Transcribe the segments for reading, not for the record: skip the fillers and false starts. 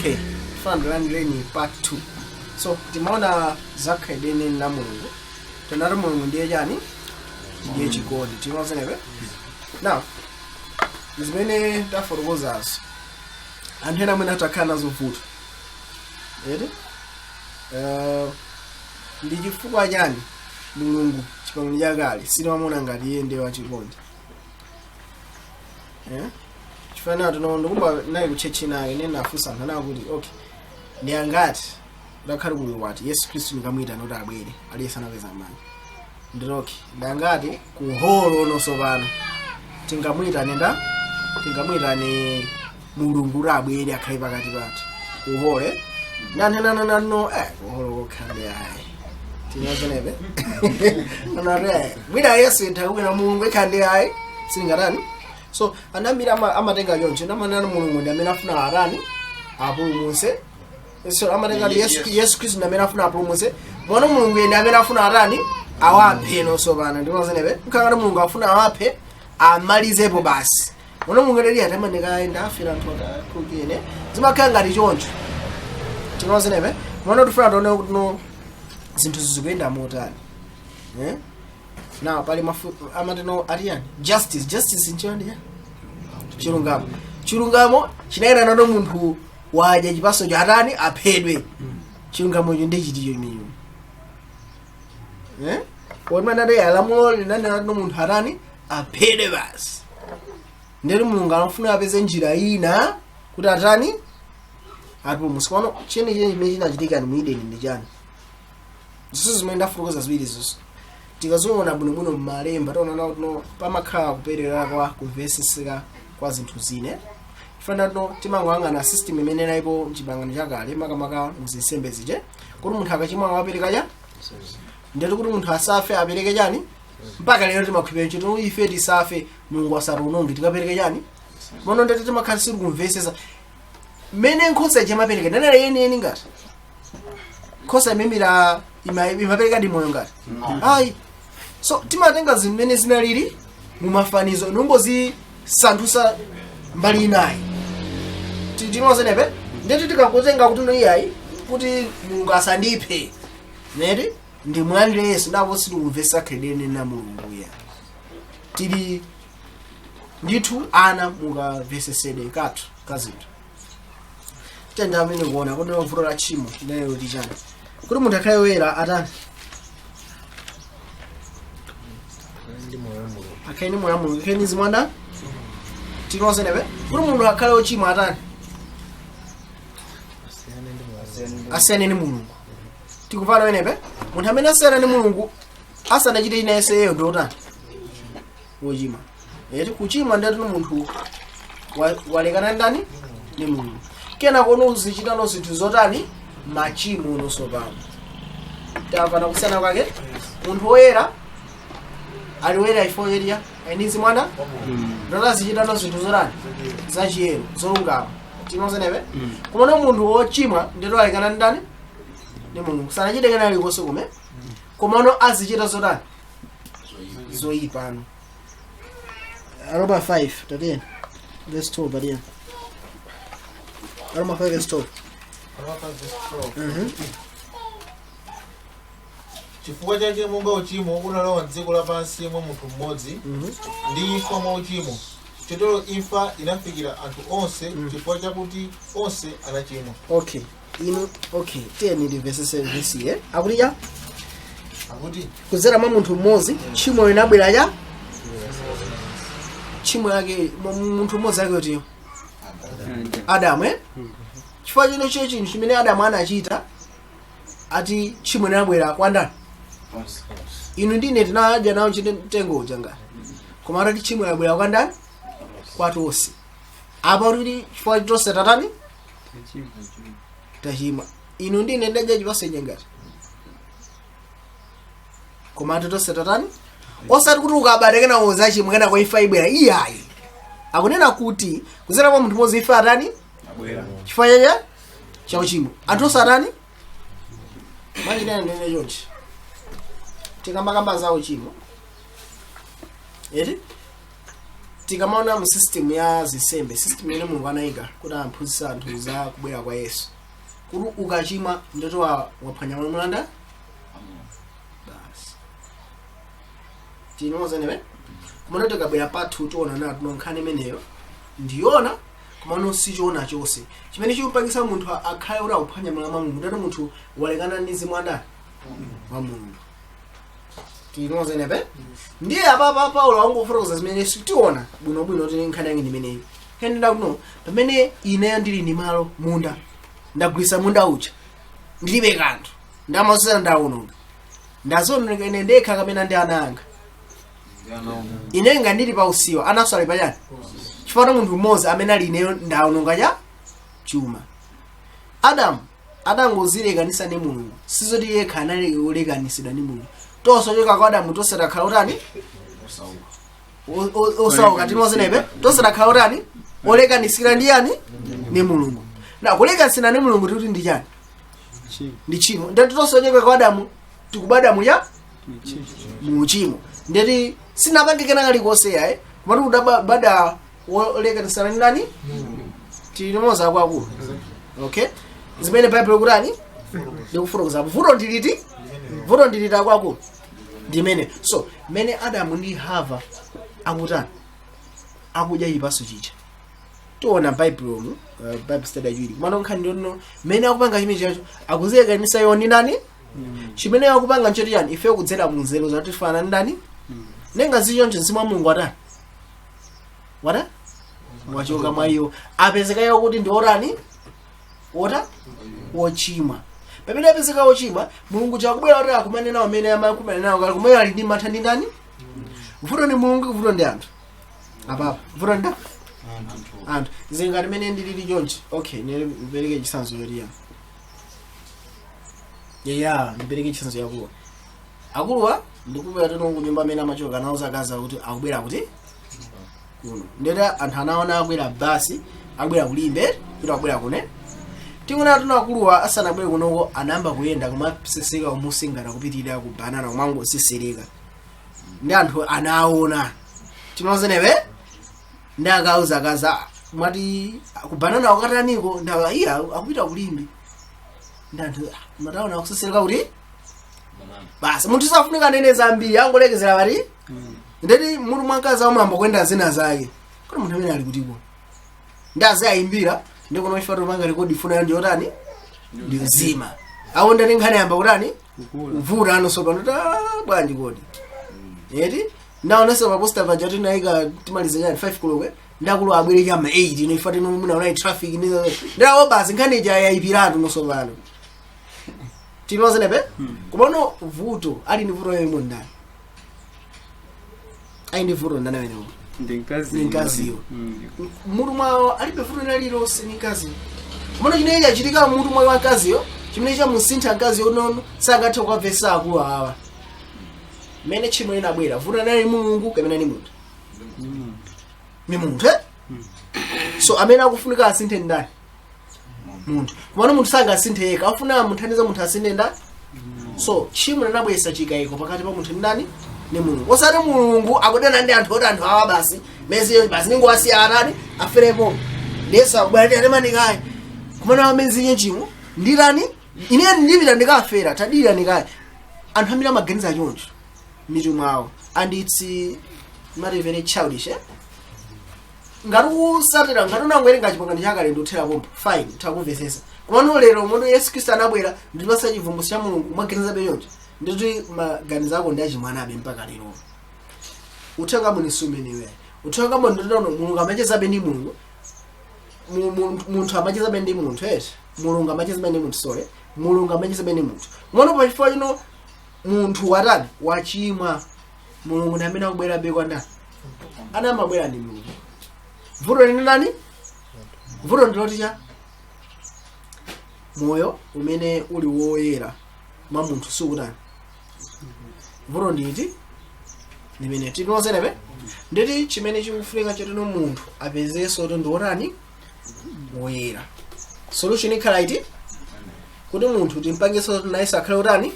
Okay, fundraising part 2. So timaona zakhaidene na Mulungu. Tenaro Mulungu ndiye jani? Ndiye chigodi. Timaona nebe? Now, zimene taforokozazo. Anthu ena mwina atakhala zovuta. Eti? Ndi chifukwa chani Mulungu chipangano chakale siwamona ngati iye ndiye wachikondi. Chifana ndikukumba naye kuchechi naye nena afusa ntana kuti okay ndi angati ndakhale kuyo wati Yesu Kristu nikamwita noti abwere aliyesana peza mani ndiroki ndangati ku holo nosopano tingamwita ni Mulungu abwere akhale pakati pathu ku hole no holo khale ayi tinazonebe anare mwida Yesu ntakuwena Mulungu ekhande ayi singatani. So anambira amatenga yonje namanana Mulungu ndamene afuna arani apulumuse. So amatenga Yesu Kristu ndamene afuna apulumuse. Mwana Mulungu ende amene afuna arani awaphe nosopana ndimazenebe mkangana Mulungu afuna awaphe amalizepo basi. Mwana Mulungu ndeli atamaneka aenda afira anthu akukene zimakhala ngati choncho timazenebe mwana tifuna tone kuti zinthu zizikuyenda motani. Now, pali amateno ariyani justice nchiyani ya chilungamo chinaira nano munthu waja chipaso cha atani aphedwe chilungamo icho ndichiticho imeyo wona ndade alamulo linanena nano munthu atani aphedwe basi ndeli Mulungu anafuna apeze njira ina kuti atani atipulumutse. Kono chene imene chinachitika ni muideni ndi chani zonse zimene ndafotokoza ziwiri zonse tikazoona bwinobwino m'malemba taona kuti pamakhala kuperera kwa kumveseseka kwa zinthu zine ifana no timangoyang'ana system imene inalipo m'chipangano chakale makamaka muzinsembe zije kuti munthu akachimwa wapereka cha ndeti kuti munthu asafe apereke chani mpaka lero timakhulupirira chito ife tisafe Mulungu asationonge tikapereke chani mono ndeti timakhala siri kumvesesa mmene nkhosa imapereka nanale yeniyeni ngati nkhosa imemira imapereka di moyo ngati ayi. So timatenga zimene zinalili mumafanizo nombozisanthusa mbali inayi tinozenepe ndeti tikakutenga kuti no iyayi kuti Mulungu asandiphe neti ndi mwandire Yesu ndapo sikumvesa kredene na Mulungu ya tili ndithu ana mukavesesede kathu kazinthu tenda amene kuona kuti vuto la tchimo lero tichani kuti munthu akhale woyera atani akaini moyo Mulungu akaini zimwanda tinozenepe kuti munthu akhale wochimwa atani asiyane ndi Mulungu tikupana wenepe munthu amene asiyana ndi Mulungu asanachite inayeseyo ndotani wochimwa eti kuchimwa ndati munthu walekana ndani ndi Mulungu kena kono uzichita zinthu zotani machimo nosopano tapana kusiyana kwake munthu woyera aliwera ifo yeria enizi mwana ndola zichita zinthu zotani zachiyero zolungama tinozenepe kumana munthu wochimwa ndito alekana ndani ndi Mulungu sanachite kena likonse kume komano azichita zotani zoyipano. Aroma 5 tatiyeni let's talk about it. Aroma 5 let's talk. Chifukwa chake monga uchimo unalowa m'dziko lapansi mwa munthu mmodzi ndi imfa mwa uchimo chotero imfa inafikira anthu onse chifukwa chakuti onse anachimwa. Okay tiyeni ndivesese vesi akuti kudzera mwa munthu mmodzi tchimo linabwera cha tchimo yake munthu mmodzi yake kuti Adamu chifukwa chino chinthu chimene Adamu anachita ati tchimo linabwera kwa ndani inu ndine tinadya nawo chitengo changa koma atati tchimo linabwera kwa ndani kwa tonse apa kuti chifukwa tonse tatani tachimwa inu ndine ndadya chipatso changati koma ati tonse tatani osati kuti ukabatekena woza chimwe kana kwa imfa ibwera iyayi akunena kuti kudzera kwa munthu mmodzi imfa atani chifukwa cha uchimo anthu onse atani machitana ndene chonchi tikambakamba za uchimo eti tikamaona mu system ya zisembe, system yene Mulungu anayika kuti amphunzitsa anthu za kubwera kwa Yesu, kuti ukachimwa ndeto waphwanya mlanda basi tinozene kumana tikabwera pathu tiona na tunonkhani imeneyo ndiona kumano sichiona chose chimene chikupangisa munthu akhale ura uphwanya mlama Mulungu ndati munthu walekana ndi mzimu wa Mulungu. Tinozene ndiye apa Paulo wangofotokoza zimene tiona bwinobwino kuti nkhani yange imeneyi kenda kuno pamene ineyo ndili ndi malo munda ndagwisa munda ucha ndilibe kanthu ndamazira ndawononga ndazononga ine ndekha kamene ndi ananga ine ngandili pa usiwa anaso ali pachani chifukwa munthu mmodzi amene ali ineyo ndawononga cha chuma. Adamu adangozilekanisa ndi Mulungu sizoti yekha analekanisidwa ndi Mulungu tosochoka kwa Adamu tosadakhala utani osauka tinozenepe tosadakhala utani olekanisira ndi yani ni Mulungu na kulekanisira ndi Mulungu tikuti ndi chani ndi chimo ndati tosochoka kwa Adamu tikubada ya mu chimo ndati sinapange kana kalikoseya kumati udabada olekanisira ndi nani tinomoza kwakulu. Okay, zimene Bible kurani ndikufotokoza vuto ndiliti kwakulu ndimene so mene Adamu ndi Hava akutani akudya chipaso chicha tiona Bible Bible study yili kumano nkhani ndono mene akupanga chimene chacho akuzilekanisa yoni nani chimene akupanga nchoti yani ife kudzera mu nzeru zatifana ndani nenga zichonje mzimu wa Mulungu atani wada mwachoka mwa iyo apezeka yo kuti ndi orani ota wochimwa pamene apezeka wochimwa Mulungu chakubwera kuti akumane nawo amene amakumana nawo kali kumene ali ndi mantha ndi ndani vuto ni Mulungu vuto ndi anthu apapa vuto ndi anthu zingati mene ndilili chonchi. Okay, nipereke chisanzo yoriya ndipereke chisanzo yakuluwa akuluwa ndikubwera tino kunyumba amene amachoka nawo zakaza kuti akubwera kuti kuno ndeta anthu anaona akwera basi akubwera kulimbe kuti akubwera kune tingona tuna akuluwa asanabwere kunoko anamba kuyenda kumaseseka umusingana kupitirira ku banana kumango sisereka ndi anthu anaona tinozenewe ndakauza kaza mwati ku banana wakataniko ndala iya akupita kulimbe ndanthu mataona kusesereka kuti basi munthu safunika nene zambiri angolekezera bari ndeti munthu mwankaza wamamba kwenda zina zake kuti munthu amene ali kutiko ndazi ayimbira ndikuno ifato manga rekodi funa ndi otani ndi mzima awonda ndi nkhani yamba kutani uvura anosopa ndota bwanji kodi eti ndaona so paposta pa jati naika timalize nyani 5 kolokwe ndakulo abwere chama 8 ino ifati no muna una traffic ndi ndawo basi nkhani ja yayipiratu nosopano tinozenepe kubono vuto ali ndi vuto yemo ndani ai ndi vuto ndana wenewo ndinkaziyo mutu mwawo alibe vuto naliro sinikazi kubono chine yachitika mutu mwawo wakaziyo chimene cha musintha kaziyo nono sangathe kwapesa akulu awa mene chimwe linabwera vuto nali Mulungu kamene ni munthu ni munthu so amene akufunika asinthe ndani munthu kumano munthu sanga asinthe yeka afuna munthandiza munthu asinthe ndani so chimwe linabwesa chikayiko pakati pa munthu ndani ni Mulungu osati Mulungu akudana ndi anthu oti anthu awa basi mezi basi ningowasiyana aferepo ndesa akubwera ndi manikayi kumana amezi nyenchimo ndilani ine ndipita ndikafera tadira nikayi anthu amira maganiza choncho mitu mwawo and it's not very childish ngaru satira ngaru nangwerenga chipangano chakale ndothera pompo fine takumvesesa kumano lero munthu Yesu Kristo anabwera ndipasa chivumbuso cha Mulungu maganiza beyonje nditi maganiza ako ndachi mwana abe mpaka lero uthenga munisumeniwe uthenga mundono Mulungu amacheza be ndi Mulungu munthu amacheza be ndi munthu Mulungu amacheza be ndi munthu sole Mulungu amacheza be ndi munthu ngono pa chifukwa chino munthu watani wachimwa Mulungu ndi amene akubwera be kwa ndani ana mabwera ndi Mulungu vuto ni nani vuto ndiloti cha moyo umene uli woyera mwa munthu sukutani vuto nditi nimene tinozenepe nditi chimene chikufunika chotino munthu apezeso to ndiotani woyera solution ikhala iti kuti munthu timpangeso naisa akhale utani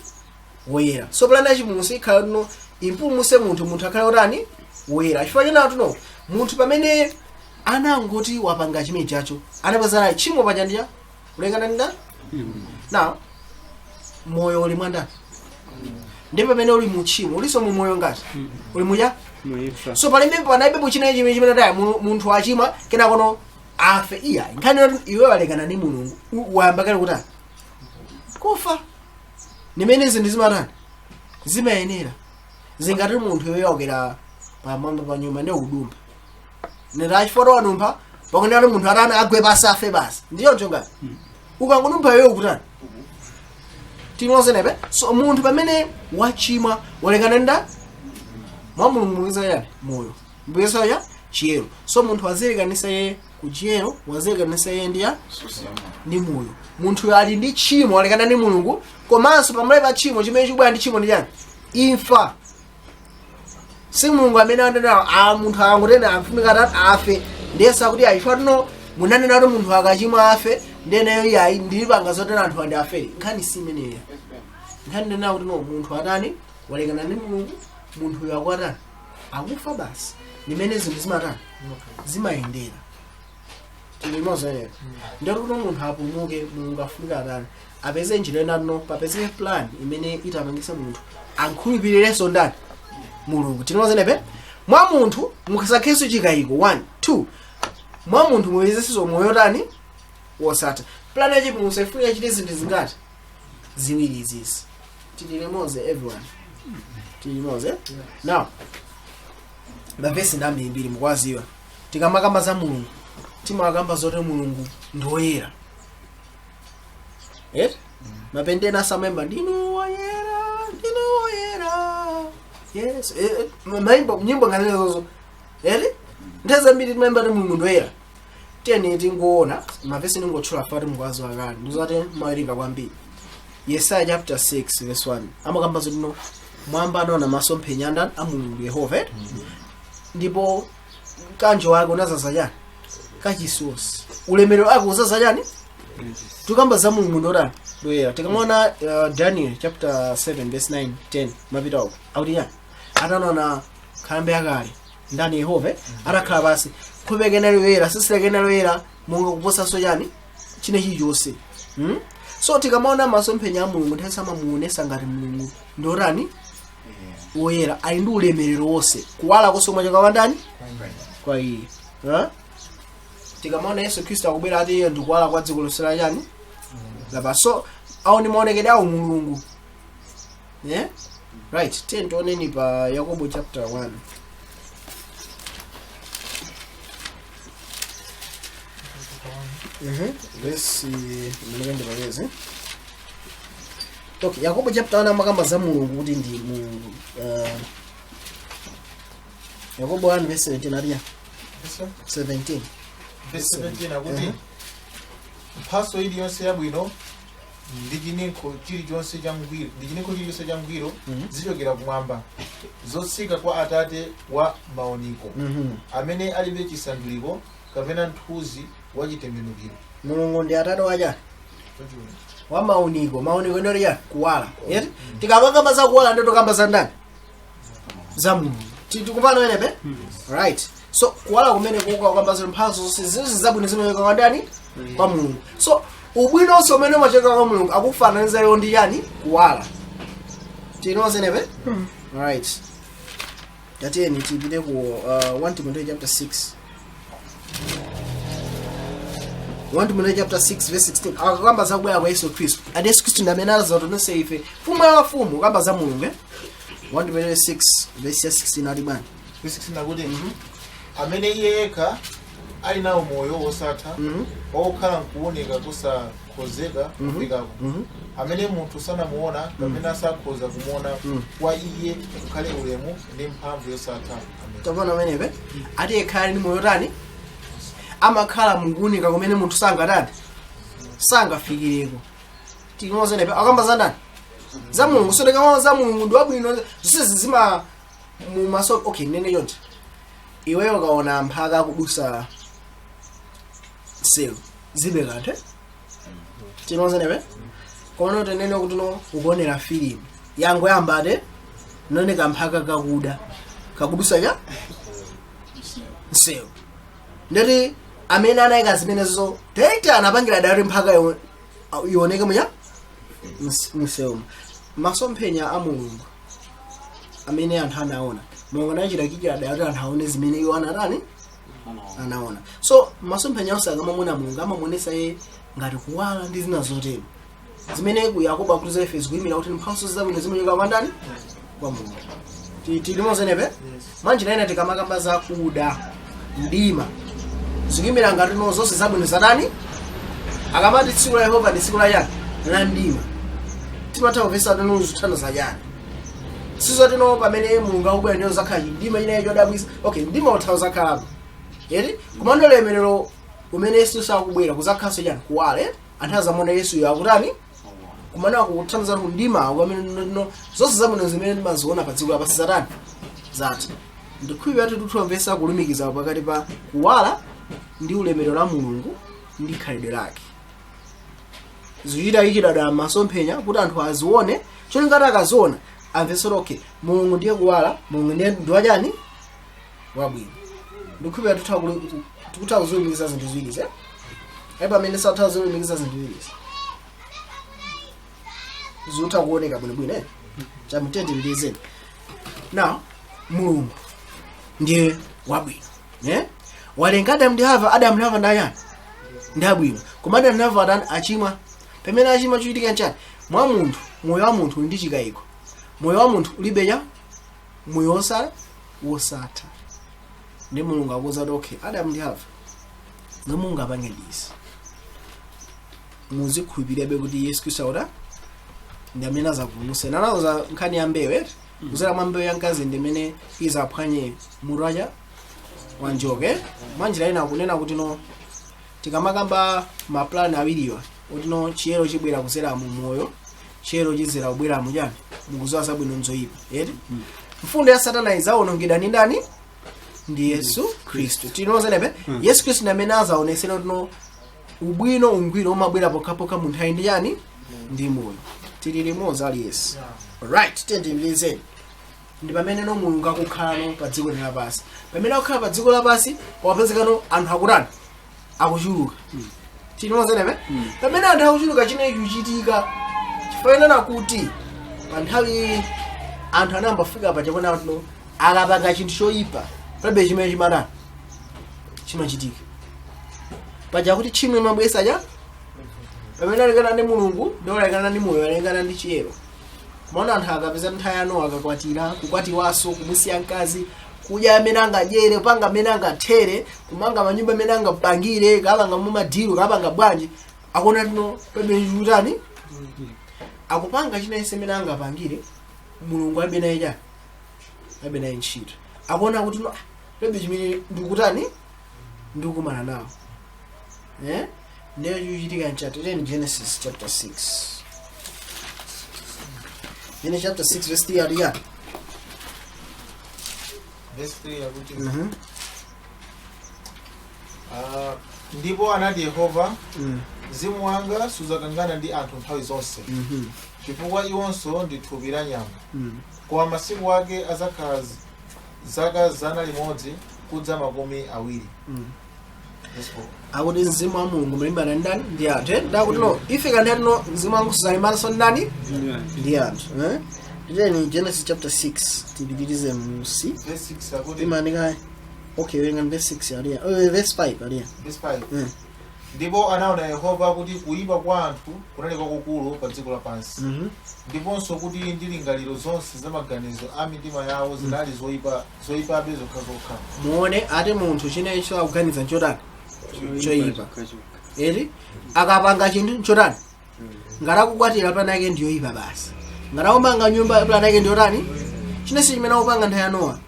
woyera so plana chimusi ikhala no impumuse munthu akhale utani woyera chifukwa china tuno munthu pamene anangoti wapanga chimene chacho anapezana chimo pachandiya kulekana nda now moyo uli mwandani ndi pamene uli muchimo uliso mu moyo ngati uli muja so palibe panaibe puchina chimene dai munthu achimwa kena kono afe iya nkhani iwe walekana ndi mulungu wayamba kale kuti kufa nimene zinthu zimatani zimayenera zingati munthu iwe yokera pamwamba pa nyumba ndi udumba nirachiforo wadumpha pakunena munthu atani agwe basi afe basi ndiyo nchonga ukangodumpha iwe ukutani tinozenepe so munthu pamene wachimwa walekana nda mwa mulungu mwiza yani moyo mbuyesa ya chiyero so munthu wazilekanisa ye kuchiyero wazilekanisa ye ndiya ndi moyo munthu ali ndi chimo walekana ndi mulungu komanso pamule pa chimo chimene chibwera ndi chimo ndi yani imfa si mulungu amene anena munthu akangotenda amfunika atati afe ndiyesa kuti ayifatuno munanena kuti munthu akachimwa afe ndeneyo yayi ndilipanga zotena anthu andi afere nkhani si imeneyo nkhani ndena kuti no munthu atani walekana ndi mulungu munthu uyo akwatani akufa basi nimene zinthu zimatani zimayendera tilimozenera ndiyoti kuti munthu apumuke mulungu afunika atani apeze njira enatino papeze plan imene itapangisa munthu ankhulupirirenso ndani mulungu tinozenepe mwa munthu mukasakheso chikayiko 1 2 mwa munthu muyezeseso moyo tani wosatha plan yachi musaifuna chite zinthu zingati ziwiri izizi tilimoze everyone tilimoze now mavesi ndambi mbiri mukwaziwa tikamakamba za mulungu timakamba zote mulungu ndoyera mapendena samemba ndinu woyera yes maimbo nyimbo ngalezo ndeza mbiri memba ndi mulungu ndoyera tene tingoona mavesi ningotchula fati mukwaziwa kale ndizati mawerenga kwambiri Yesaya chapter 6 verse 1 amakamba zoti no mwamba anaona masomphenya ndani a mulungu Yehova ndipo kanjo wake unazaza chani kachisusi ulemerero wake uzaza chani tukamba za mulungu ndodani ndoyera tikamona Daniel chapter 7 verse 9 10 mapita uko akuti chani atanaona khambe yakale ndani Yehova atakhala basi khupekena loyera sisilekena loyera monga kuposa so chani chine chilichonse so tikamona masomphenya a mulungu nthawi samamuonesa ngati mulungu ndorani woyera ali ndi ulemerero wonse kuwala kosomwa chakawa ndani kwa iye tikamona Yesu Khristu akubwera ati iye ndikuwala kwa dziko lonse la chani lapansi so awo ndi maonekedwe awo mulungu right tioneni pa Yakobo chapter 1 let's see mlengende baleze okay Yakobo chapter 1 amakamba za mulungu kuti ndi mulungu Yakobo 1 verse 17 ariya 17 verse 17 akuti mphaso iliyonse yabwino ndi chinenko chilichonse cha ngwiro zichokera kumwamba zotsika kwa Atate wa maoniko amene alibe chisanduliko kapena nthuzi wachitembenukiro mulungu ndi Atate wacha wa maoniko ndori ya kuwala tikamakamba za kuwala ndio tokamba za ndani za mulungu tikupana wenepe right so kuwala kumene kuka kamba za mphaso zabwino zimeweka kwa ndani kwa mulungu so ubwino onse umene umacheka kwa mulungu akufananiza yo ndi yani kuwala tinoze nepe right tatiyeni tipite ku 1 Timothy chapter 6 1 Timothy chapter 6 verse 16 akakamba za kubwera kwa Yesu Khristu adi Yesu Khristu ndamene anazatonese ife fumu ya mafumu kamba za mulungu 1 Timothy 6 verse 16 ali bwana verse 16 akuti amene iye yekha ali nawo moyo wosatha okhala nkuoneka kusakhozeka kufikako amene munthu sanamuona kapena sakhoza kumuona kwa iye kukhale ulemu ndi mphamvu yosatha tavana wenepe ati yekhala ndi moyo tani amakhala mukuunika kumene munthu sangatani sangafikireko tinoze nepe akamba za ndani za mulungu so tikamona za mulungu ndi wabwino zonse zima mu maso okay nene yonse iweyo kaona mphaka kudusa selo zibe kanthe tinoze nepe kono tenene kuti no ukuonera film yango yambade none kamphaka kakuda kakudusa ya msewu. Ndeti amene anayika zimenezo director anapangira dali mpaka ioneke munya msewu. Masomphenya a Mulungu amene anthu anaona Mulungu anachita kikira dali anthu aone zimene iwo anatani anaona. So masomphenya onse akamamuna Mulungu amamuonesa ye ngati kuwala ndi zina zotero zimene ku Yakobo akuza Efeso kuyimira kuti mphatso zabwino zimachoka kwa ndani? Kwa Mulungu. Tilimo zenepe manje naina tikamakamba za kuda mdima zikimira ngati no zonse zabwino zadani akamati tsiku la Yehova ndi tsiku la yani la mdima timatha kupesa tano zithano za yani sizo tino pamene Mulungu akubwera ndiyo zakhala mdima ine yodabwisa. Okay, mdima uthawa zakhala yeti kumando Ulemelero umene Yesu sakubwera kuzakhaso yani kuwale anthu azamona Yesu yakutani kumana kuthandiza kuti mdima amene zonse zabwino zimene timaziona pa dziko lapansi zatani zatha. Ndikhuipa ati tuthuwamvesa kulumikiza pakati pa kuwala ndi ulemerero la Mulungu ndi khalidwe lake. Zikuchita ichidada masomphenya kuti anthu azione choti ngati akaziona amvesera okay Mulungu ndiye kuwala, Mulungu ndiye ndi wachani wabwino. Ndikhuipa tikutha kuzulumikiza zinthu ziwiri aipa amene satha kuzulumikiza zinthu ziwiri zutha kuoneka bwinobwino chamutende ndizeni. Now Mulungu ndiye wabwino walenga Adamu ndi Hava. Adamu ndi Hava ndayani ndi abwino koma Adamu ndi Hava adani achimwa. Pamene achimwa chochitika nchani mwa munthu moyo wa munthu ndi chikayiko. Moyo wa munthu ulibeja moyo wosatha ndi Mulungu akuza kuti okay Adamu ndi Hava nga Mulungu apange ndisi muzikhulupirirabe kuti Yesu Khristu auta ndi amene azavunuse nanazo nkhani ya mbewu kuzera mwa mbewu ya mkazi ndimene izaphwanye muraja wa njoke. Manjira ina kunena kuti no tikamakamba maplani awiriwa kuti no chiyero chibwera kuzera mu moyo chiyero chizera kubwera mujani mukuzowa zabwino nzoyipa mfundo ya Satana izaonongedwa ndi ndani? Ndi Yesu Khristu. Tinozenepe Yesu Khristu ndi amene azaonesera kuti no ubwino ungwiro umabwera pokapoka munthu ali ndi yani ndi moyo. Tili limodzi ali Yesu. Alright, tendimlizeni ndi pamene no Mulungu akukhala pa dziko lapansi. Pamene akukhala pa dziko lapansi wapezekano anthu akutani akuchuluka. Tinozenepe pamene anthu akuchuluka chinechi kuchitika chifanana kuti pa nthawi anthu anambafika pa chakona kuti no akapanga chinthu choyipa palibe chimene chimachitika paja kuti chimwe mabwesa ja pamene alekana ndi Mulungu ndi alekana ndi moyo alekana ndi chiyero. Maona anthu akapeza nthawi yano akakwatira kukwatiwaso kumusiya mkazi kudya amene angadyere panga amene angathere kumanga manyumba amene angapangire kapanga mumadiru kapanga bwanji akuona tino pamene chutani akupanga chinayese amene angapangire Mulungu abe naye ja abe naye ntchito akuona kuti no pamene chimene ndikutani ndikumana nawo ndiyo chuchitika nchati in Genesis chapter 6. Genesis chapter 6 verse 3 aliya. Verse 3 yakuti ndipo anati Yehova mzimu wanga suzakangana ndi anthu nthawi zonse chifukwa iwonso ndi thupi la nyama koma masiku ake azakhala zaka 100 kudza makumi awiri. Akuti mzimu wa Mulungu mlimbana ndani ndi anthu ndakuti no ifika ndani no mzimu wangu suzalimanso ndani ndi anthu then Genesis chapter 6 tibidirize musi verse 6 akuti imanika okay wenga verse 6 aliya verse 5 aliya verse 5 ndipo anaona Yehova kuti kuyipa kwa anthu kunali kwakukulu pa dziko lapansi ndiponso kuti ndi lingaliro zonse za maganizo a mitima yawo zinali zoyipabe zokhazokha. muone ati munthu chinechi akuganiza chotani choyipa eri akapanga chinthu chotani ngati akukwatira plan yake ndiyo yipa basi ngati akupanga nyumba plan yake ndiyo tani chinesi chimene akupanga nthawi ya Nowa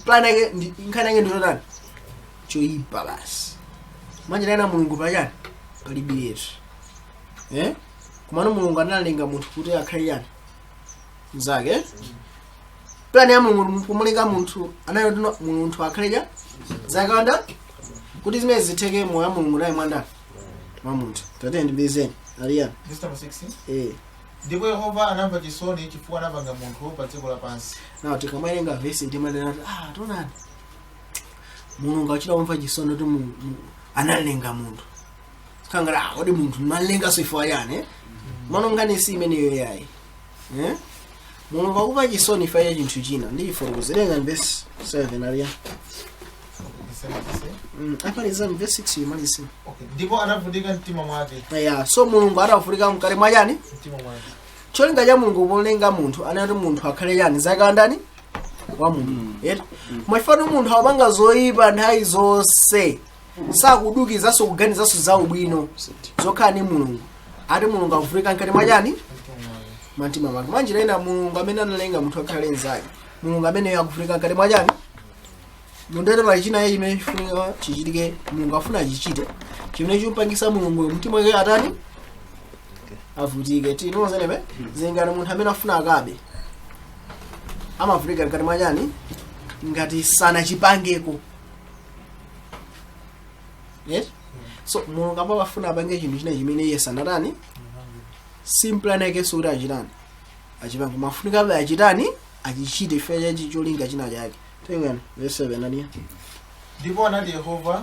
plan yake nkhani yake ndiyo tani choyipa basi. Manje naina Mulungu pachani palibe yetu kumano Mulungu analenga munthu kuti akhale yani mzake plan ya Mulungu kumulenga munthu anayo tino munthu akhale zakanda kuti zimene zitheke moyo wa Mulungu naye mwanda mwa munthu tate ndibizeni aliya verse 6 ndipo Yehova anamva chisoni chifukwa anapanga munthu pa dziko lapansi. Now tikamalenga verse ndimanena tonani mulungu achita kumva chisoni kuti analenga munthu kangala kodi munthu malenga soifa yani mano ngani si imeneyo yayi mulungu akupa chisoni ifa ya chinthu china ndi ifotokozerenga verse 7 aliya apaliza verse 6 imaliza ndipo anavutika mtima mwake so mulungu adavutika mkati mwa yani mtima mwake cholinga cha mulungu polenga munthu anati munthu akhale yani zaka ndani wa munthu mwafano munthu amanga zoyipa nthawi zonse sakudukizanso kuganizanso za ubwino zokhala ni mulungu ati mulungu avutika mkati mwa yani mtima mwake mwanjira ina mulungu amene analenga munthu akhale nzake mulungu amene akuvutika mkati mwa yani mundere pa china ye chimene chifunika chichitike mulungu afuna achichite chimene chimupangisa mulungu mtima wake atani avutike tinozenepe zingani munthu amene afuna akabe amavutika mkati mwa yani ngati sanachipangeko so mulungu apo afuna apange chinthu china chimene iye sanatani simplaneke sukuti achitani achipange mafunika abe achitani achichite ife chachi cholinga china chake tengani verse 7 ania ndipo anati Yehova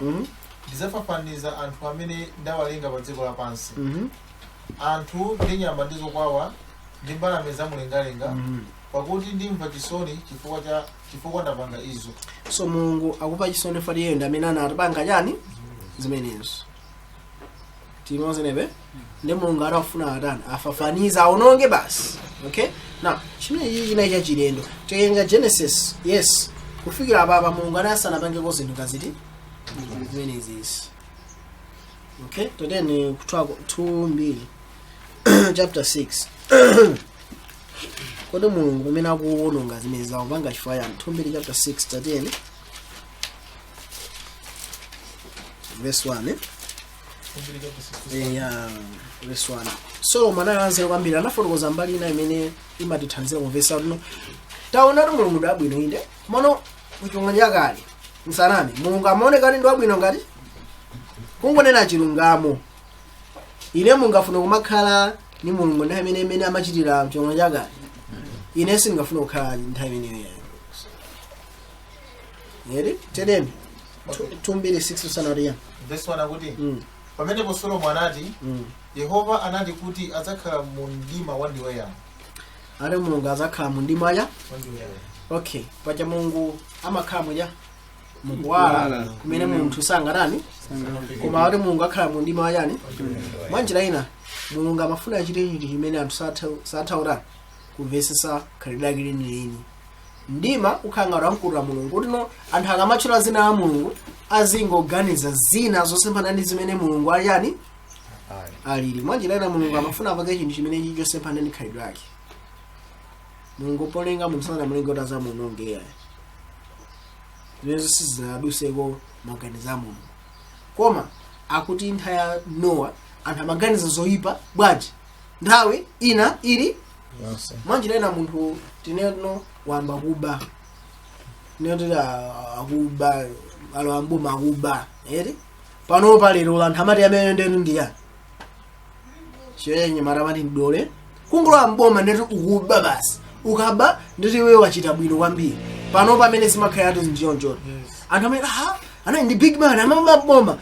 ndizafafaniza anthu amene ndawalenga pa dziko lapansi anthu ndi nyama ndi zokwawa ndi mbalame zamlengalenga pakuti ndimva chisoni chifukwa ndapanga izo so mulungu akupa chisoni fati yeye ndamene anatipanga chani zimenezo tinozenepe ndi mulungu atafuna atani afafaniza aononge basi okay now chimene ichi chinayi chilendo tenga Genesis kufikira apa mulungu anasanapangeko zinthu kaziti zimenezi okay todeni kutwako 2:2 chapter 6 kodi mulungu kumene akuwononga zimene zakupanga chifukwa yani 2:2 chapter 6 tateni verse 1 verse 1 Solomon anayanzira kwambiri anafotokoza mbali ina imene imatithandizira kumvesa kuno taona kuti mulungu ndi abwino inde komano kuchonga nyakale msanami mulungu amaoneka ndi wabwino ngati kungonena chilungamo ine mungafuna kumakhala ni mulungu ndi amene amachitira chonga nyakale ine singafuna kukhala nthawi imeneyo yeri tedeni 2:6 sanariya verse 1 akuti pamenepo Solomon anati Yehova anati kuti adzakhala mu mdima wandiweyani ale mulungu azakhala mu mdima ya okay paja mulungu amakhala muja mukuwala kumene munthu sangatani koma ale mulungu akhala mu mdima wayani mwanjira ina mulungu amafuna achite chinthu chimene anthu sathaura kumvesesa khalidwe lake leni mdima ukhala wamkulu mulungu kuti no anthu akamatchula zina la mulungu azingoganiza zina zosemphana ndi zimene mulungu ali yani alili mwanjira ina mulungu amafuna apake chinthu chimene chicho semphana ndi khalidwe lake mulungu polenga munthu sanamulenge kuti azamuononge zimenezo sizinaduseko maganizo a mulungu koma akuti nthawi ya Nowa anthu amaganiza zoyipa bwanji nthawi ina ili mwanjira ina munthu tineno wamba kuba tineno akuba alo ambuma akuba pano palero anthu amati amene ndenu ndiya chenye maramati ndole kungola mboma ndeti ukuba basi ukaba ndeti wewe wachita bwino kwambiri pano pamene zimakhala atu njonjoro anthu amene ana ndi big man amaboma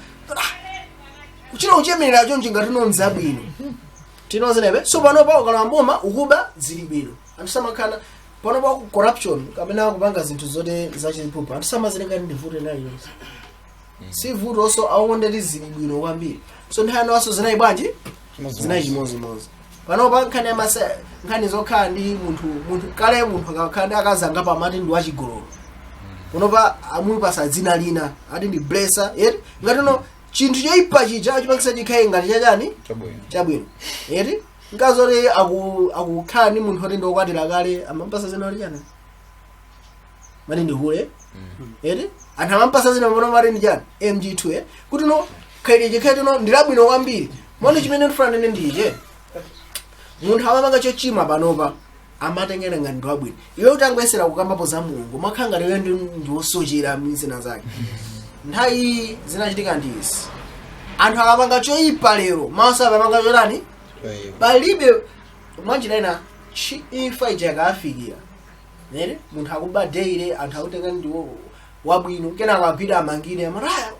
kuchira uchemerera chonje ngati nonza bwino tinozenepe so pano pa ukala mboma ukuba zili bwino anthu samakhala pano pa corruption kamene kupanga zinthu zote zachipupa anthu samazilenga ndi vuto nayo si vuto also aondeli zili bwino kwambiri so nthawi waso zinayi bwanji zinayi chimozimozi pano pa nkhani amasa nkhani zokhala ndi munthu kale munthu akakhala akazanga pamati ndi wachigololo pano pa amupasa dzina lina ati ndi blesser ngati no chinthu choyipa chija achipangisa chikhaye ngati chachani chabwino nkazole akukhala ndi munthu oti ndiokwatira kale amampasa zina oti chani mati ndi hule anthu amampasa zina pano mati ndi chani mg2 kuti no khaide chikhaye no ndilabwino kwambiri moni chimene ndifuna nene ndiche munthu amapanga chochimwa panopa amatengera ngati ndi wabwino iwe utangwesera kukambapo za mulungu makhala ngati iwe ndi wosochera mizina zake nthawi zinachitika ndizi anthu akapanga choyipa lero maso apamanga chotani palibe mwanjira ina imfa ija yakafikira munthu akuba deire anthu akutenga ndiwo wabwino kenako apita amangire amaraya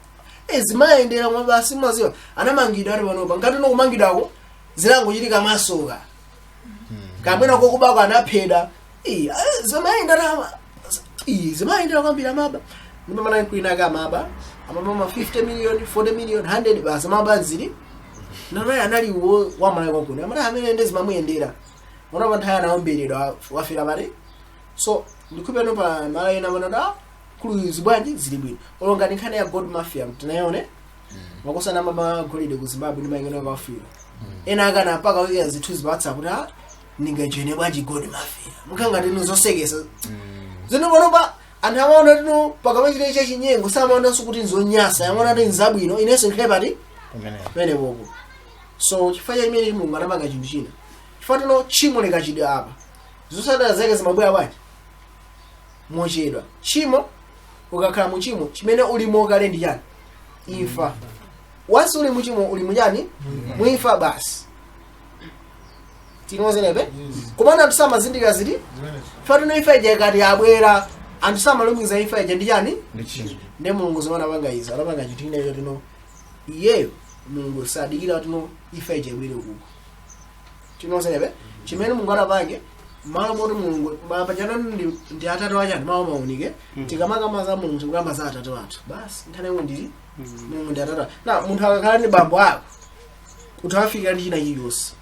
zimayendera mabasi maziwa anamangidwa ari panopa ngati nokumangidwako zilangochitika masoka kamwena kokubako anapheda zimayendera kwambiri amaba ndimamana kuinaka amaba ma 50 million 40 million 100 basi amaba zili nanaye analiwo wamalaika kuno amaraya amene ende zimamuyendera mona panthawi anaomberedwa wafira pale so ndikupeno pa mala ina manada kuluzi bwanji zili bwino olongani nkhani ya gold mafia tinayone makosana mama golide ku Zimbabwe ndi maingano ka Africa ena akana paka wiki zithu zibatsa kuti ningajene bwanji gold mafia mukanga tino zosekesa zino panopa anthu amaona tino pakamachire cha chinyengo samaona sukuti nzonyasa yamona ti nzabwino inenso nkhepati pene popo so chifanya imene Mulungu anamanga chinthu china chifatano chimo likachidwe apa zosada zake zimabwera bwanji mochedwa chimo ukakhala muchimo chimene ulimo kale ndi chani imfa once uli muchimo uli mujani muimfa basi tinozenepe komana anthu samazindikira ziti fatano imfa ija ikati abwera anthu samalumiza imfa ija ndi chani ndi Mulungu zimene apanga izi anapanga chinthu chinecho tino iyeyo Mulungu sadikira tino imfa ija ibwere kuko tinozenepe chimene Mulungu anapange malo moti Mulungu mapajana ndi atatu achani mawu maunike tikamanga maza Mulungu tikamba za atatu athu basi nthane ndili Mulungu ndi atatu na munthu akakhala ndi bambo ako kuti afika ndi china chilichonse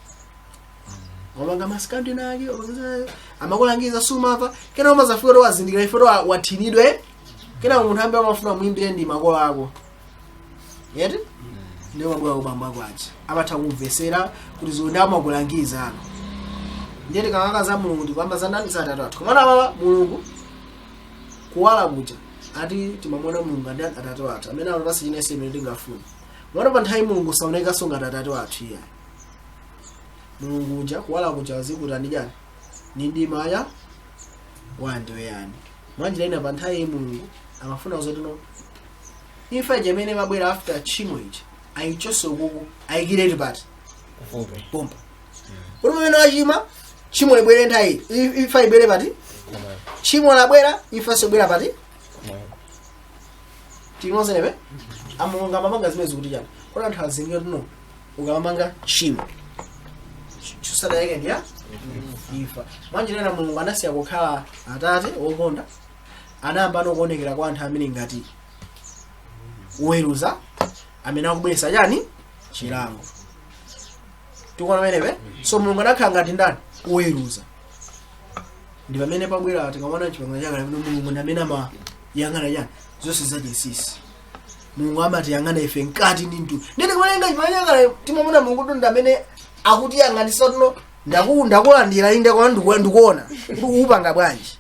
wamanga masikandi nake amakulangiza sumava kena umazafika to wazindikira ifo to wathinidwe kena munthu ambe amafuna muimbire ndi makolo ako yeti ndiwo mabwera ubambo ako aja amatha kumvesera kuti zonde amakulangiza ako ndiyeti kakaka za Mulungu ndikwamba za ndani zatatu athu komana baba Mulungu kuwala kuja ati timamona Mulungu ndi atatu athu amene alopasi chinese imene tingafuna mwana pa nthawi Mulungu saoneka songa atatu athu iya Mulungu uja kuwala kuja wazikuta ndi jani ni ndima ya wandiwe yani mwanjira ina pa nthawi Mulungu amafuna uzotino imfa ija imene mabwera after chimo ija ayichose ukuku ayikireti pati pompa kuti pamene wachima chimo libwere nthawi imfa ibwere pati chimo labwera imfa sobwera pati tinozenepe amunga mapanga zimene zikuti chani kuti anthu azingira tino ukamamanga chimo chusada yake ndiya imfa mwanjira ina Mulungu anasiya kukhala atate wokonda anayamba nokuonekera kwa anthu amene ngati uweruza amene akubweretsa chani chilango tikuona pamenepe so Mulungu anakhala ngati ndani uweruza ndi pamene pabwera tikamona chipangano chake pamene Mulungu ndi amene amayang'ana chani zonse zachinsinsi Mulungu amati yang'ana ife nkati ndi mtu ndine kumalenga chipangano chake timamona Mulungu ndi amene akuti yang'anisa tino ndakulandira inde kwa ndikuona kuti upanga bwanji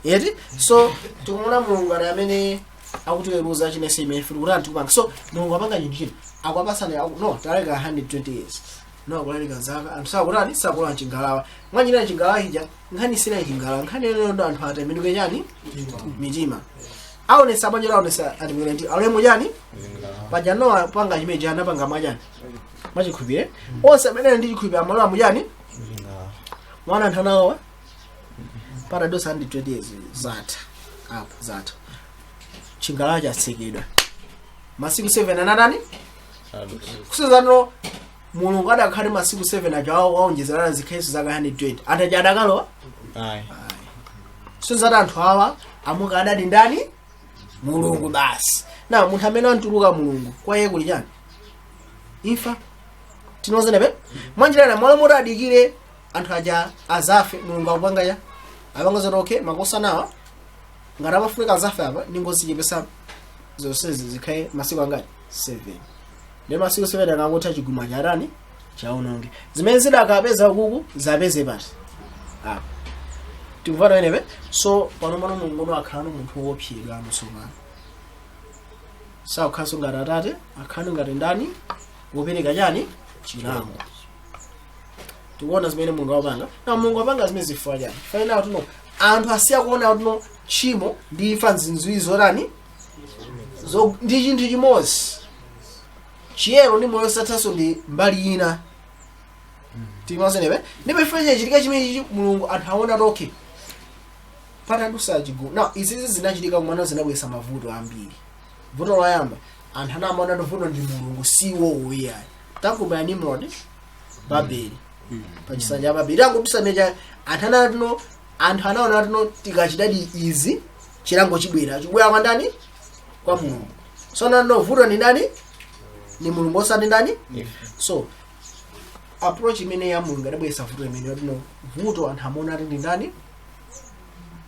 yeti so tikumona Mulungu ali amene akutiweruza chinese imene fuli kuti anthu kupanga so Mulungu apanga chinthu chino akwapasana no taleka 120 years no kulalika zaka anthu sakutani sakula chingalawa mwanjira chingalawa hija nkhani sina chingalawa nkhani lero ndo anthu atembenuke chani mitima aonesa mwanjira aonesa atembenuke alemo chani paja no panga chimene jana panga mwajani machikhupire onse amene ndi chikhupire amalo amujani mwana anthu anawa para dosa 120 years zata apo zata chingalawa chatsekedwa masiku 7 anatani kusizano Mulungu adakhale masiku 7 ajawo waonjezerana zikhesi zaka 120 atajadakalowa sizata anthu awa amuka adadi ndani Mulungu basi na munthu amene antuluka Mulungu kwa iye kuli chani imfa tinozenepe mwanjira na mwala mota adikire anthu aja azafe Mulungu akupanga ya apanga zoto okay makosa nawa ngati amafunika azafe apa ningozichepesa zonsezi zikhaye masiku angati 7 ndi masiku 7 akangotha chiguma charani chaononge zimene zidakapeza kuku zapeze pati apa tikuvana enepe so panomano Mulungu akhala munthu wopyedwa amusomana sakukhaso ngati atate akhala ngati ndani wopereka chani chilango tikuona zimene Mulungu apanga na Mulungu apanga zimene zifuna chani faina kuti no anthu asiya kuona kuti no chimo ndi imfa nzinziwi zorani ndi chinthu chimodzi chiyero ndi moyo sathaso ndi mbali ina tikumazenepe ndipo ifeje chitika chimene Mulungu anthu aona toke patadusa chigulu now izizi zinachitika kumana zinabwesa mavuto ambiri. Vuto loyamba anthu anamaona vuto ndi mulungu siwo uyayi takubaya Nimrod Babeli pachisanja cha Babeli tangodusa mecha anthu anaona tino tikachitadi izi chilango chibwera kwa ndani kwa mulungu. So no vuto ni nani ni mulungu osati ndani. So approach imene ya mulungu adabwesa vuto imene tino vuto anthu amaona ndi ndani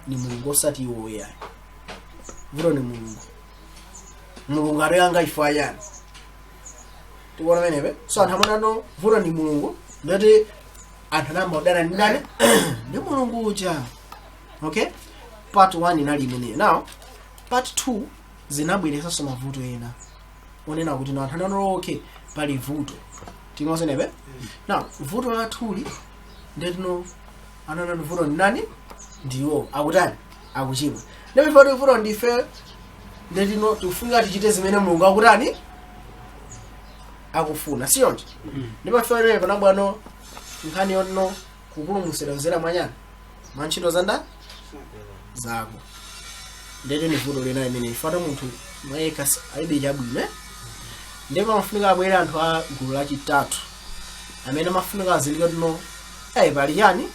ni mulungu osati iwo uyayi. Vuto ni mulungu. Mulungu areyanga ifayana. Tikuona menebe. So anthu amaona vuto ni mulungu ndati anthu anamba udana ndi ndani ndi mulungu uja. Okay, part 1 inali imene. Now part 2 zinabweresanso mavuto ena onena kuti anthu anano okay pali vuto timoze nebe. Now vuto la thuli ndetino anana vuto ndi nani ndiwo akutani akuchimwa ndipo vuto vuto ndife ndetino tufunga tichite zimene mulungu akutani akufuna siyonje. Ndipo fere pana bwano nkhani yono kupulumutsa zera mwanyana mantchito zanda zako ndete ni vuto lena imene ifata munthu mwayeka alibe chabwino. Ndipo mafunika abwera anthu a gulu lachitatu amene mafunika azilika tino pali yani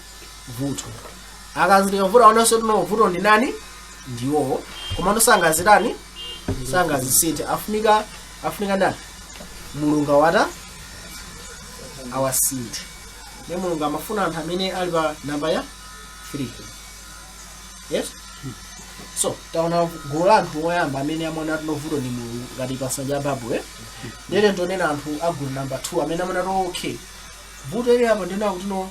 vuto akazilika vuto onenso tino vuto ndi nani ndiwo komano sangazitani sangazisite afunika ndani mulungu awata awasinte. Ne mulungu amafuna anthu amene ali pa namba ya 3. Yes. So taona gulu la anthu oyamba amene amona tino vuto ni mulungu ngati pasanja babu ndere ndonena anthu a gulu number 2 amene amona okay vuto ili apo ndina kuti no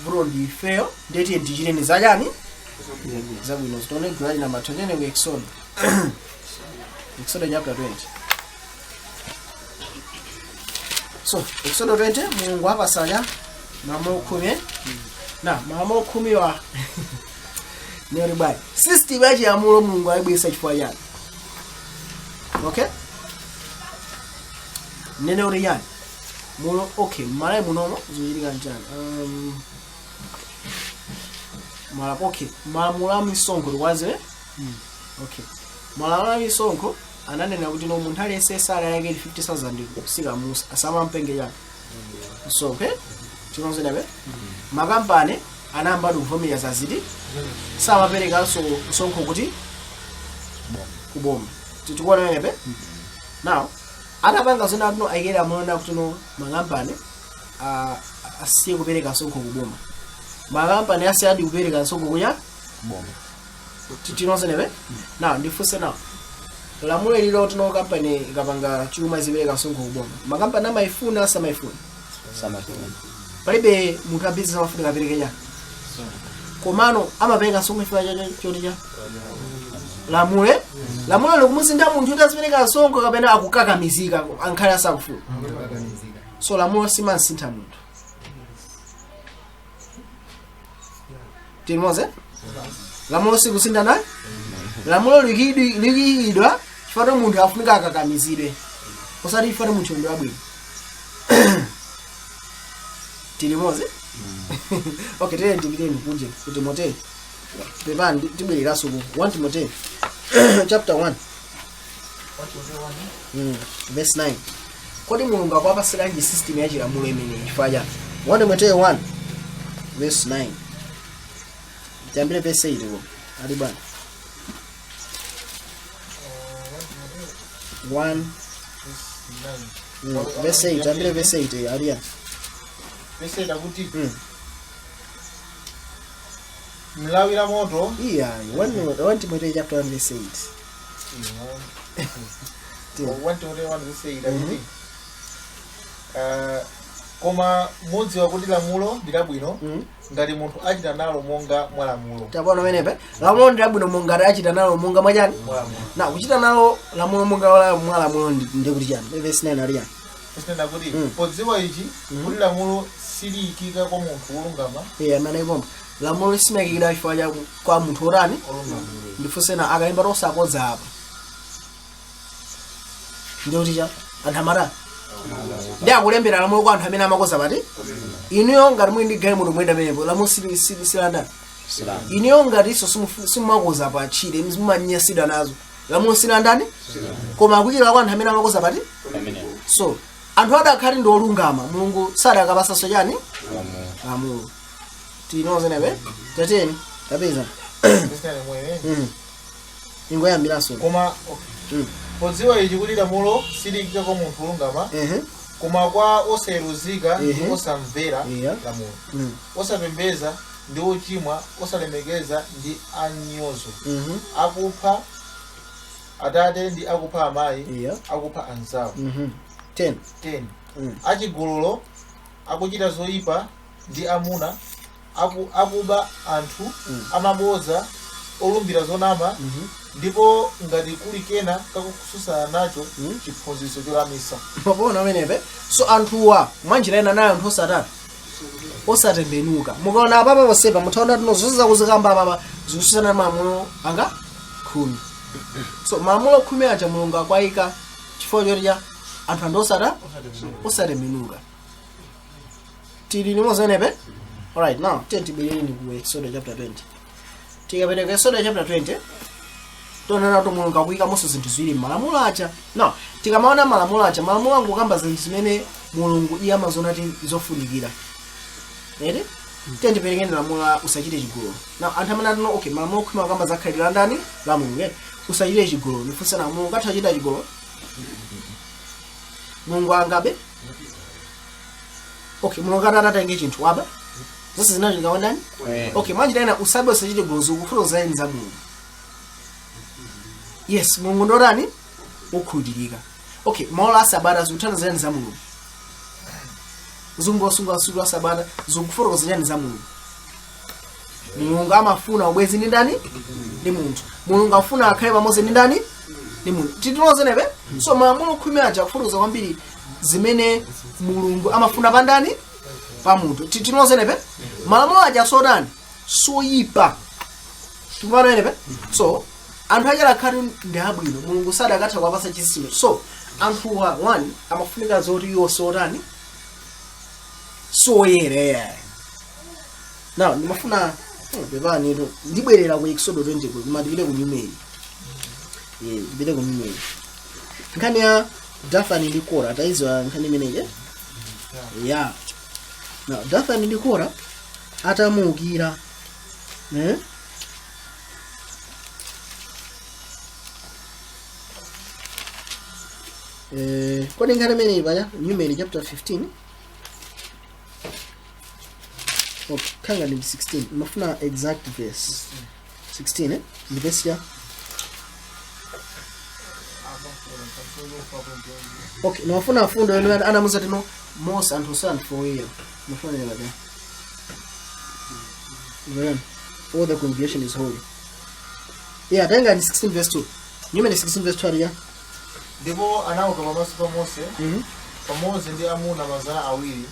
vuto ndi fail ndeti ndichite ni zachani zabwino. Tone gulu number 2 ndene ku Exodus chapter 20. So Exodus 20 mulungu apasanya malamulo 10 na malamulo 10 wa neri bai system yachi ya mulungu ayibwisa chifukwa yani. Okay, nene uri yani mulo okay mara munomo zoyirika njani mara okay malamulo amisongo rwaze okay malamulo amisongo ananena kuti no munthu alese sala yake 50,000 kusika musa asama mpenge yani. So okay chinoze nabe makampani anamba kuvomera zazidi sawa pereka so sonko kuti kuboma tikuona nebe. Now anapanga zona kuno ayikera mwana kuti no makampani asiye kupereka sonko kuboma makampani asiyadi kupereka sonko kuya kuboma tinoze nebe. Now ndifuse now lamulo lilo tino company ikapanga chuma zipereka sonko kuboma makampani amaifuna samaifuna palibe munthu abizi amafunika apereke ya komano amapereka sonko ifika chotija lamulo lokumusinda munthu utazipereka sonko kapena akukakamizika ankhala sakufuna. So lamulo simansintha munthu timoze lamulo sikusinda naye lamulo likidwa chifukwa munthu afunika akakamizidwe osati ifata munthu ndo abwino tilimoze. Okay tele ndipiteni kunje kuti motel pepani tibweleraso ku 1 Timothy chapter 1 verse 9. Kodi mulungu akwapasiranji system ya chilamulo imene chifukwa 1 Timothy 1 verse 9 tiyambire verse 8 ko ali bwana 1 verse 8 tiyambire verse 8 ali ya verse 8 akuti mlawira moto iya 1 Timothy chapter 1 verse 8 1 Timothy 1 verse 8 akuti koma mudzi wakuti lamulo ndilabwino ngati munthu achita nalo monga mwa lamulo. Tapona menepe lamulo ndilabwino monga achita nalo monga mwachani na kuchita nalo lamulo monga mwa lamulo ndikuti chani verse 9 ali yani verse 9 akuti podziwa ichi kuti lamulo siliyikika kwa munthu wolungama amene ipomba lamulo simayikika chifukwa kwa munthu orani ndifusena akalimba tosakodza apa ndikuti cha anthu amara ndi akulembera lamulo kwa anthu amene amakoza pati inuyo ngati muli ndi gali munthu mwenda menepo lamulo silanda iniyo ngatiso simumakoza pa chile mumanyasida nazo lamulo sila ndani koma akuchita kwa anthu amene amakoza pati so anthu adakhali ndi olungama mulungu sadakapasaso chani lamulo tinozenepe tateni tapeza ingoyambiranso koma podziwa ichi kuti lamulo siliyikika kwa munthu olungama koma kwa osaweruzika ndi osamvera lamulo osapembeza ndi ochimwa osalemekeza ndi anyozo akupha atate ndi akupha amayi akupha anzawo 10 achigololo akuchita zoyipa ndi amuna akuba anthu amaboza olumbira zonama ndipo ngati kuli kena kakususana nacho chiphunzitso cholamisa mapona amenepe so anthuwa mwanjira ina nayo anthu osatembenuka mukaona apapa posepa muthaona tino zonse kuzikamba apapa zikususana malamulo anga 10 so malamulo 10 aja mulungu akwayika chifukwa choti anthu osatembenuka tili nimozenepe. Alright, now tibireni ku Exodus chapter 20 tikapereka Exodus chapter 20 tonena kuti mulungu akuyika monso zinthu ziwiri malamulo aja no tikamaona malamulo aja malamulo angu kamba zinthu zimene mulungu iye amazona ti zofunikira ere tiperekeni lamulo usachite chigololo now anthu amene atino okay malamulo khuma kamba zakhalira ndani la mulungu usachite chigololo nifunsa na mulungu atachita chigololo mulungu angabe okay mulungu atatenge chinthu waba zonse zinachitika ndani okay manje tena usabe usachite chigololo ukufuna zaini za mulungu yes mulungu ndorani ukhudirika okay maola asabata zikuthana zaini za mulungu zungosunga sabata zikufuna zaini za mulungu mulungu amafuna ubwezi ndi ndani ndi munthu mulungu afuna akhale pamodzi ndi ndani ndi munthu titinozenepe so malamulo 10 aja kufuruza kwambiri zimene mulungu amafuna pa ndani pa munthu titinozenepe malamulo aja sodani soyipa tikumanenepe so anthu achara khali ndi abwino mulungu sadakatha kuwapasa chisimo so anthuwa 1 amafunika zoti iwo sodani soyere now ndimafuna bebani ndo ndibwerera ku Exodus 20 koma ndipite ku Numeri ndipite ku Numeri nkhani ya Dathani ndi Kora taizwa nkhani imeneyi now Dathani ndi Kora atamuukira kodi nkhani imeneyi baya Numeri chapter 15 okay kanga ni 16 mafuna exact verse 16 ni verse ya okay no mafuna fundo yenu ana muzatino Mose and Hosan for year mafuna ni bada when all the congregation is holy tanga ni 16 verse 2 Numeri 16 verse 2 ya ndipo anauka pamaso pa Mose pamodzi ndi amuna mazana awiri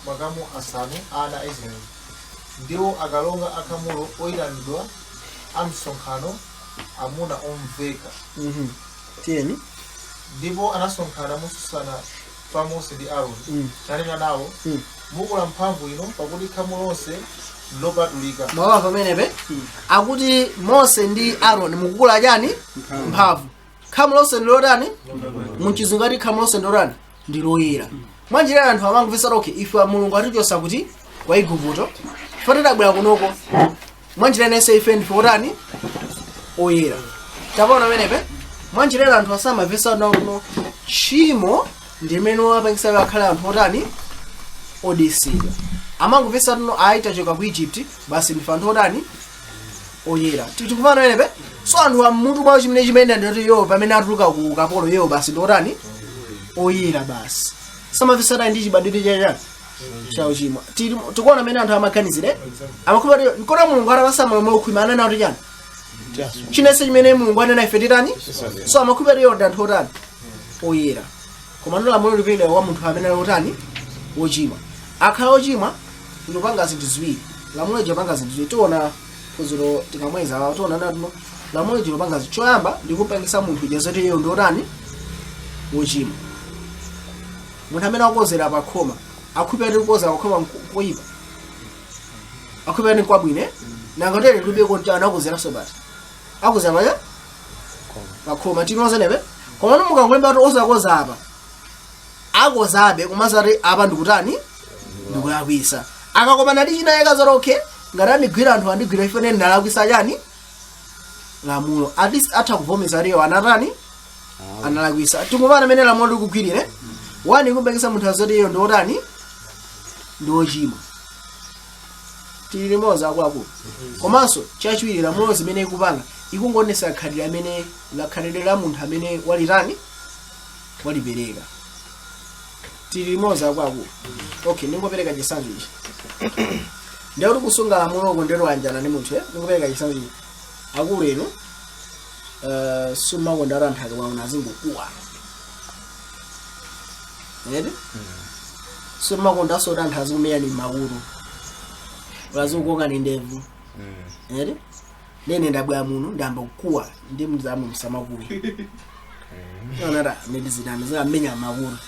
makamu asanu ana Israeli ndiwo akalonga akhamulo oyitanidwa amsonkhano amuna omveka tieni ndipo anasonkhana mosusana pa Mose ndi Aaroni nanena nawo mukula mphamvu ino pakuti khamulo lonse lopatulika mawa pamenepe akuti Mose ndi Aaroni mukula chani mphamvu khamulo lonse ndilotani muchizungati khamulo lonse ndilotani ndiloyera mwanjira anthu amanguvesa okay ife mulungu atichosa kuti kwa Igupto fatadabwera kunoko mwanjira inenso ife ndifotani oyera tapona pamenepe mwanjira anthu asamavesa no chimo ndimene wapangisa akhala anthu otani odisika amanguvesa no aitachoka ku Egypt basi ndife anthu otani oyera tikufana pamenepe so anthu amutu mwa chimene ndoti yo pamene atuluka ku kapolo yo basi ndotani oyera basi samavisa ndi chibadwire chawo chimwa tikuona mene anthu amaganizire amakhupa nkona mulungu atapasama mokhwimana nawo tichani chinese chimene mulungu anena ife titani so amakhupa ndi anthu otani oyera koma ndo lamulo lipile wa munthu amene ali otani wochimwa akhala ochimwa ndipanga zinthu ziwiri lamulo lipanga zinthu ziwiri tiona kuziro tikamweza tiona ndatuno lamulo lipanga zinthu choyamba ndikupangisa munthu jazoti iyo ndi otani wochimwa munthu amene akozera pakhoma akhupira ndi kukozera pakhoma koyipa akhupira ndi kwabwino nangatele tube konti anakuzera sobata akuza manya pakhoma tinoze nebe koma mukangolemba kuti osakoza apa akozabe kumazati apa ndikutani ndikulakwisa akakomana ndi china yakazoroke ngati andigwira anthu andigwira ifene ndalakwisa chani lamulo at least atha kuvomeza riyo anatani analakwisa tikumana amene lamulo likugwirire wani kumbekesa munthu azoti iyo ndiotani ndiochimwa tili limodzi akuluakulu komanso chachiwiri lamulo zimene ikupanga ikungonesa khalidwe amene lakhalidwe la munthu amene walitani walipereka tili limodzi akuluakulu okay ndingopereka chisanzo ichi ndikuti kusunga lamuloko ndelo anjana ndi munthu ndingopereka chisanzo ichi akulu enu sumakonda anthu akawaona azingokuwa edi sumakonda soda anthu azikumeya ni makulu ulazikukoka ni ndevu edi nene ndabwera muno ndamba kukuwa ndi mzamu msamakulu nonara medizina zamenya makulu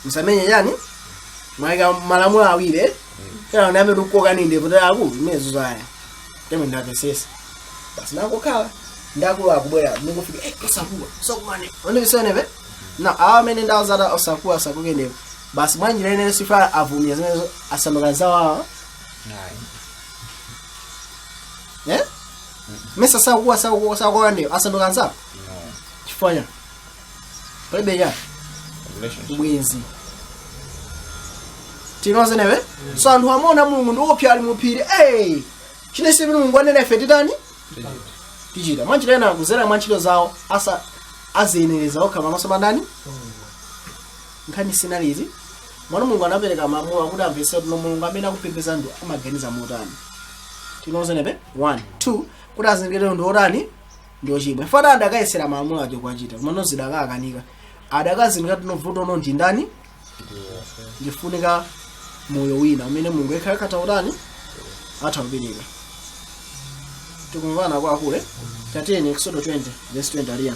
msamenye yani mwaika malamulo awire kana ndambe kukoka ni ndevu akulu mezo zaya teme ndapesesa basi nakokhala ndakulu akubwera ndingofika osakuwa sokumane ndibisene na amene ndazata osakuwa sakugende basi mwanjira ine sifa avumia zimezo asanduka zawa mesa sakuwa ndio asanduka zawa chifanya palibe ya bwenzi tinoze nebe so anthu amona mulungu ndiopya ali mupiri chine sibi mulungu anene ife titani tichita mwanjira ena kuzera mwanchito zawo asa azenereza okha maso ndani nkhani sinalizi mwana mulungu anapereka mamulo kuti amvese kuti mulungu amene akupembeza ndo amaganiza motani tinoze nebe 1 2 kuti azengere ndo otani ndo chimwe fana adakayesera mamulo ake kwachita kumano zidakakanika adakazinga tinovuto no ndindani ndifunika moyo wina umene mulungu ekhalakata otani atawupereka tikumvana kwa akule tatene Exodus 20 verse 20 aliya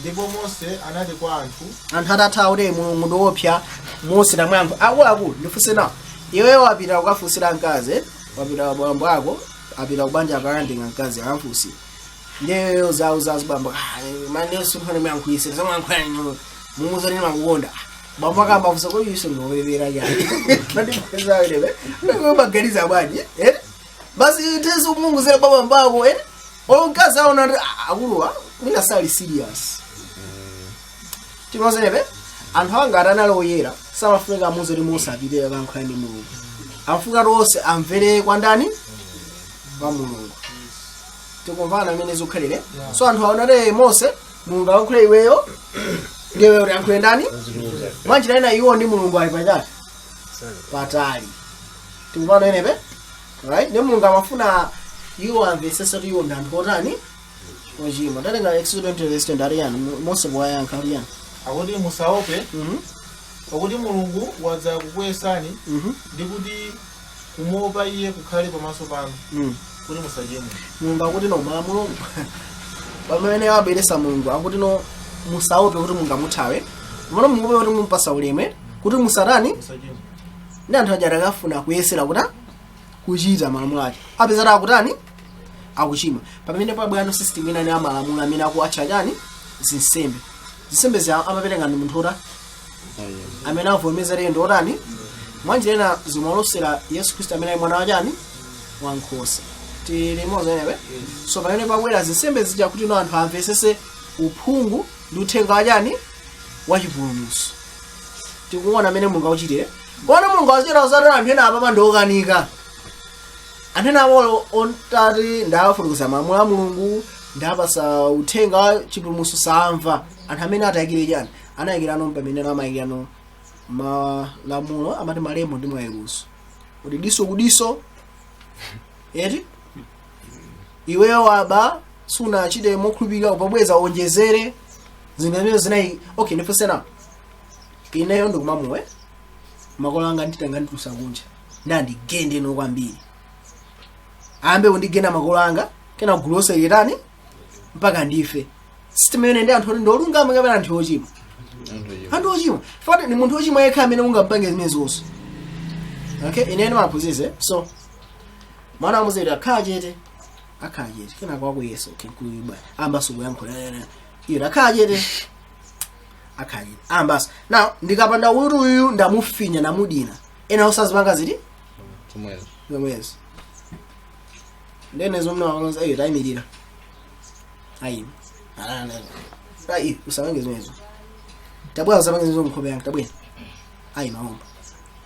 ndipo Mose anati kwa anthu atathaure mulungu ndiopya Mose na mwanthu akulu ndifuse nawo iwe wapita kukafunsira mkazi wapita kwa bambo ako apita kubanja akalandinga mkazi akamfusi ndiyo zawo zazibamba mane sunkhani myankhuyise zamwankhwanyo mumuzani mangukonda bambo akamba kusa ko yiso ngobebera yani ndipeza wele ngobagaliza bwaji basi tezo mungu zile baba mbako olunkazi aona akuluwa mina sali serious timozebe anthu anga atanalo oyera samafika muzo limusa apite akankhani mulungu amfuka rose amvere kwa ndani kwa mulungu tikumvana amene zokhalire so anthu aonale Mose mulungu akankhule iweyo ndiwe uri ankhule ndani mwanjira ina iwo ndi mulungu ali pachati patali tikumvana enebe right ne mulungu amafuna iwo amvesesa kuti iwo ndi anthu otani ochimwa tatenga Exodus 20 verse 20 aliyani Mose bwayankha aliyani akuti musaope pakuti mulungu wadza kukwesani ndi kuti kumuopa iye kukhale pamaso panu kuti musachimwe mulungu akuti no malamulo pamene waberesa mulungu akuti no musaope kuti mungamuthawe mwana muope kuti mumpasa uleme kuti musatani musachimwe ndi anthu aja akafuna kuyesera kuti kuchita malamulo ake apezera akutani akuchimwa pamene pabwano system ina ni amalamulo amene akuatcha chani zisembe za amapereka ndi munthu ota amene avomeza lendo otani mwanjira ena zimalosera Yesu Kristo amene ali mwana wa chani wankhosa tili mozenebe so pamene pabwera zisembe zija kuti no anthu amvesese uphungu ndi uthenga wa chani wachipulumutso tikuona amene mulungu akuchitire kona mulungu achita uzatira anthu ena apa ndokanika anthu ena awo ontati ndawafurukuza malamulo a mulungu ndapasa uthenga wa chipulumutso samva anthu amene atayikire chani anayikirano pamene amayikirano malamulo amati malembo ndi mwayiluso kuti diso kudiso eti iweyo waba suna achite mokhulupirika upabweza onjezere zimene zinayi okay ndifusena ineyo ndikumamuwe makolo anga nditenga nditusa kunja ndandigende no kwambiri ambe undigena makolo anga kena gulose yetani mpaka ndife system yene ndi anthu ndolungama kapena anthu ochimwa anthu ochimwa fati ni munthu ochimwa yekha amene ungampange zimene zonse okay inene maphunzise so mwana amuzeri akhajete kena kwa Yesu kinkuiba ambasuku yankhula ira akhajete ambas now ndikapanda uyu ndamufinya namudina ena usazibanga ziti mwezi ndenezo mna wanza tayimirira ayi ai usabange zimezo tabwa usabange zimezo mkhobe yangu tabwera ayi maomba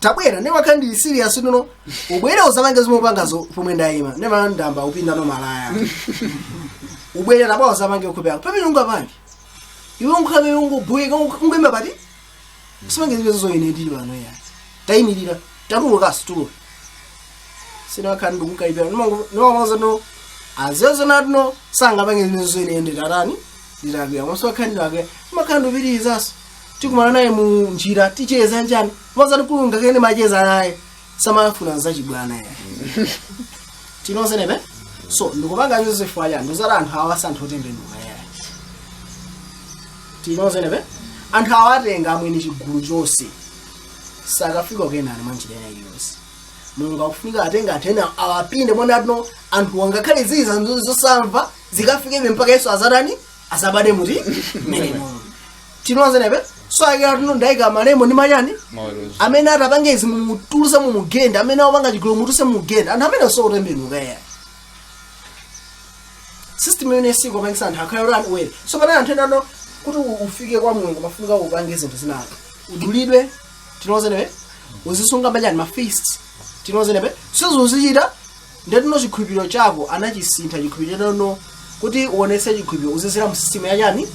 tabwera ne wakandi serious nono ubwera usabange zimezo pomwe ndayima ne mandamba upinda no malaya ubwera tabwa usabange mkhobe yangu papi nunga pandi iwe mkhabe yungu bweka ungema pati usabange zimezo zoyene ndi bano ya tayimirira taruka situlo sina kandi kunkaibira no maza no azezo natno sanga bange zimezo ine ndarani ndirabiya maso kandi wake makando birizaso tikumana naye mu njira ticheza njani maza kulunga kene majeza naye samafuna za chibwana ya tinoze nebe so ndikubanga Joseph waya ndozara anthu awa santhu tembenuka ya tinoze nebe anthu awatenga amweni chigulu chose sakafika kenani manjira yose munga ufunika atenga atena awapinde mwana atno anthu wangakhale ziza zosamva zikafike mpaka Yesu azarani asabade muti menemo tinoze nebe so akira tuno ndaika malemo ni mayani amene atapange izi mutuluse mu mugenda amene awapanga chigulu mutuluse mu mugenda anthu amene so tembenuka ya system yone siko pangisa anthu akayolani wele so pana anthu eno kuti ufike kwa Mulungu mafunika upange zinthu zinalo udulidwe tinoze nebe uzisunga majani mafeast tinoze nebe sizozichita ndetino chikhulupiriro chako anachisintha chikhulupiriro no kuti uonese chikhulupiriro uzizira mu system yachani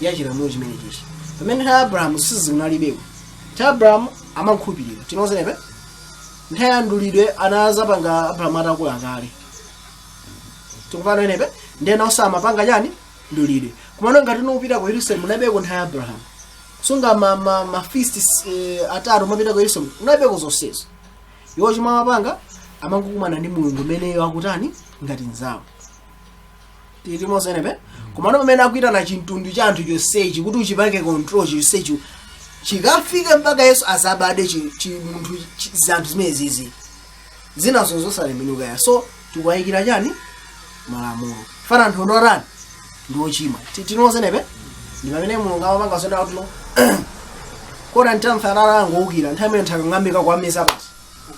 yachilamulo chimene chichi pamene Abraham sizinalibewo Abraham amankhulupirira tinoze nebe nthawi ndulidwe anazapanga Abraham atakula kale tikupano nebe ndena osama panga chani ndulidwe kumano ngati unopita ku Yerusalemu unabeko nthawi Abraham sunga ma feasts atatu mapita ku Yerusalemu unabeko zonsezo iwo chimwa mapanga amangukumana ndi Mulungu meneyo akutani ngati nzawo timoze nebe kumano pamene akuita na chintundu cha anthu chonsechi kuti uchipange control chonsechi chikafike mpaka Yesu azabade munthu zanthu zimene zizi zinazo zosalembenuka ya so tikuwayikira chani malamulo fana anthu ndorani ndiwo chimwa tinoze nebe ndi pamene Mulungu amapanga zonda kuti kona ntantharara ngoukira nthawi imene nthakang'ambika kwamesa pati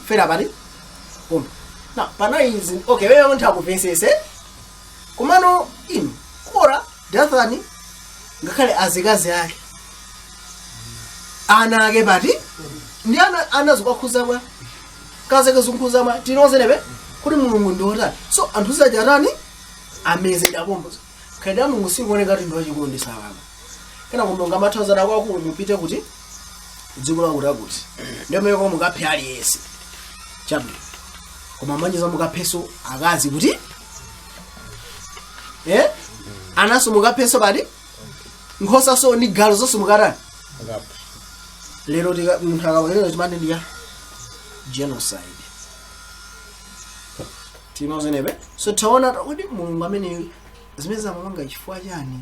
fera pati na pana izi okay wewe ntakupesese kumano inu kora Dathani ngakhale azikazi ake ana ake pati ndi anazikakhuza bwa kazeke zikukhuza bwa tinoze nebe kuti Mulungu ndiotani so anthu zajarani ameze dabombo kaida Mulungu sikuoneka kuti ndiwachikondesa baba kana kumbonga mathazana kwako mupite kuti dziko la kuti ndio meko mukaphe aliyese chabu koma manyiza mukapheso akazi kuti anaso mukapheso badi nkhosa so ni galo zonse mukatani lero tika munthu akaonera chimane ndiya genocide tinoze nebe so taona kuti Mulungu amene zimene zamapanga chifukwa chani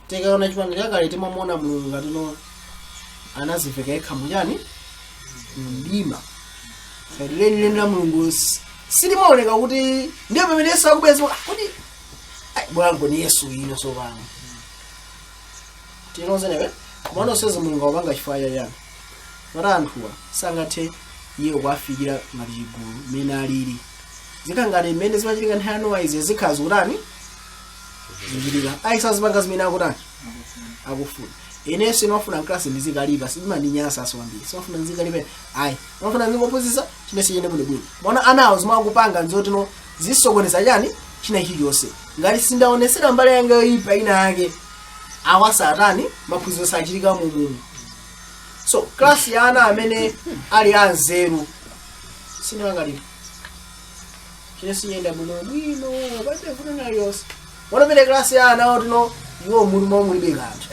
tikaona chipangiro chakale timamona Mulungu ngatino anaziveka yekha muchani mdima leni la Mulungu silimaoneka kuti ndiye pamene Yesu akubweza kuti bwango ni Yesu ino so bana tinoze nebe kumano seze Mulungu akupanga chifukwa chani mara anthuwa sangathe iye kwafikira ngati chigulu mene alili zikangati mene zimachitika nthano waize zikhazi kutani zikilika aisazipanga zimene akutani akufuna ine sinofuna klasi ndizikalipa simandinyasa aswambiri sinofuna ndizikalipa ayi nofuna ndingopozisa chine siyene bwino mwana anawo zimakupanga nzotino zisokoneza chani china ichi chonse ngati sindaonesera mbale yanga yoyipa ina yake awa satani maphunziro sachitika mu so klasi ya ana amene ali anzeru sinangalipa chine siyenda bwino pate funa yonse wana pele klasi ya ana otino iwo mulimo mulibe kanthu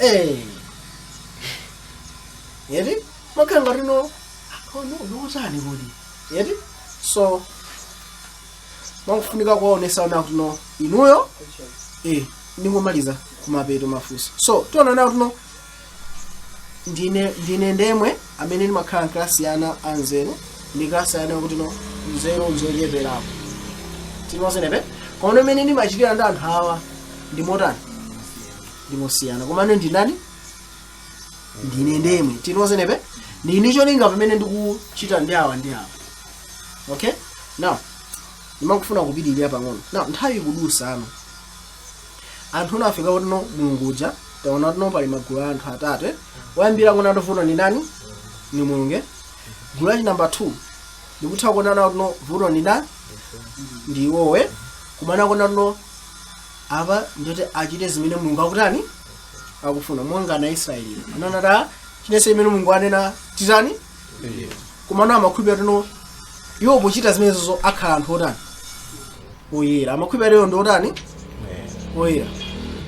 yeti makanga rino no tani kodi yeti so makufunika kuonesa na kuno inuyo ndingomaliza kumapeto mafuso so tona na kuno ndine ndemwe amene ndimakhala klasi yana anzeru ndi klasi yana kuti no nzeru zocheperapo tinozenepe koma amene ndimachitira ndi anthu awa ndi motani ndimosiyana komano ndinani ndine ndemwe tinozenepe ndini cholinga pamene ndikuchita ndi awa okay now ndimakufuna kupitirira pang'ono now nthawi ikudusa ano anthu unafika kuti no mulungu uja taona kuti no pali magulu a anthu atatu woyambira kuna vuto ni nani ni mulungu gulu lachi namba 2 ndikutha kuona kuti no vuto ni nani ndi iwowe kumana kuona no apa ndoti achite zimene mulungu akutani akufuna monga na Israeli ananata chinese imene mulungu anena titani kumana amakhulupirira no iwo pochita zimene zo akhala anthu otani oyera amakhulupirira ndo otani oyera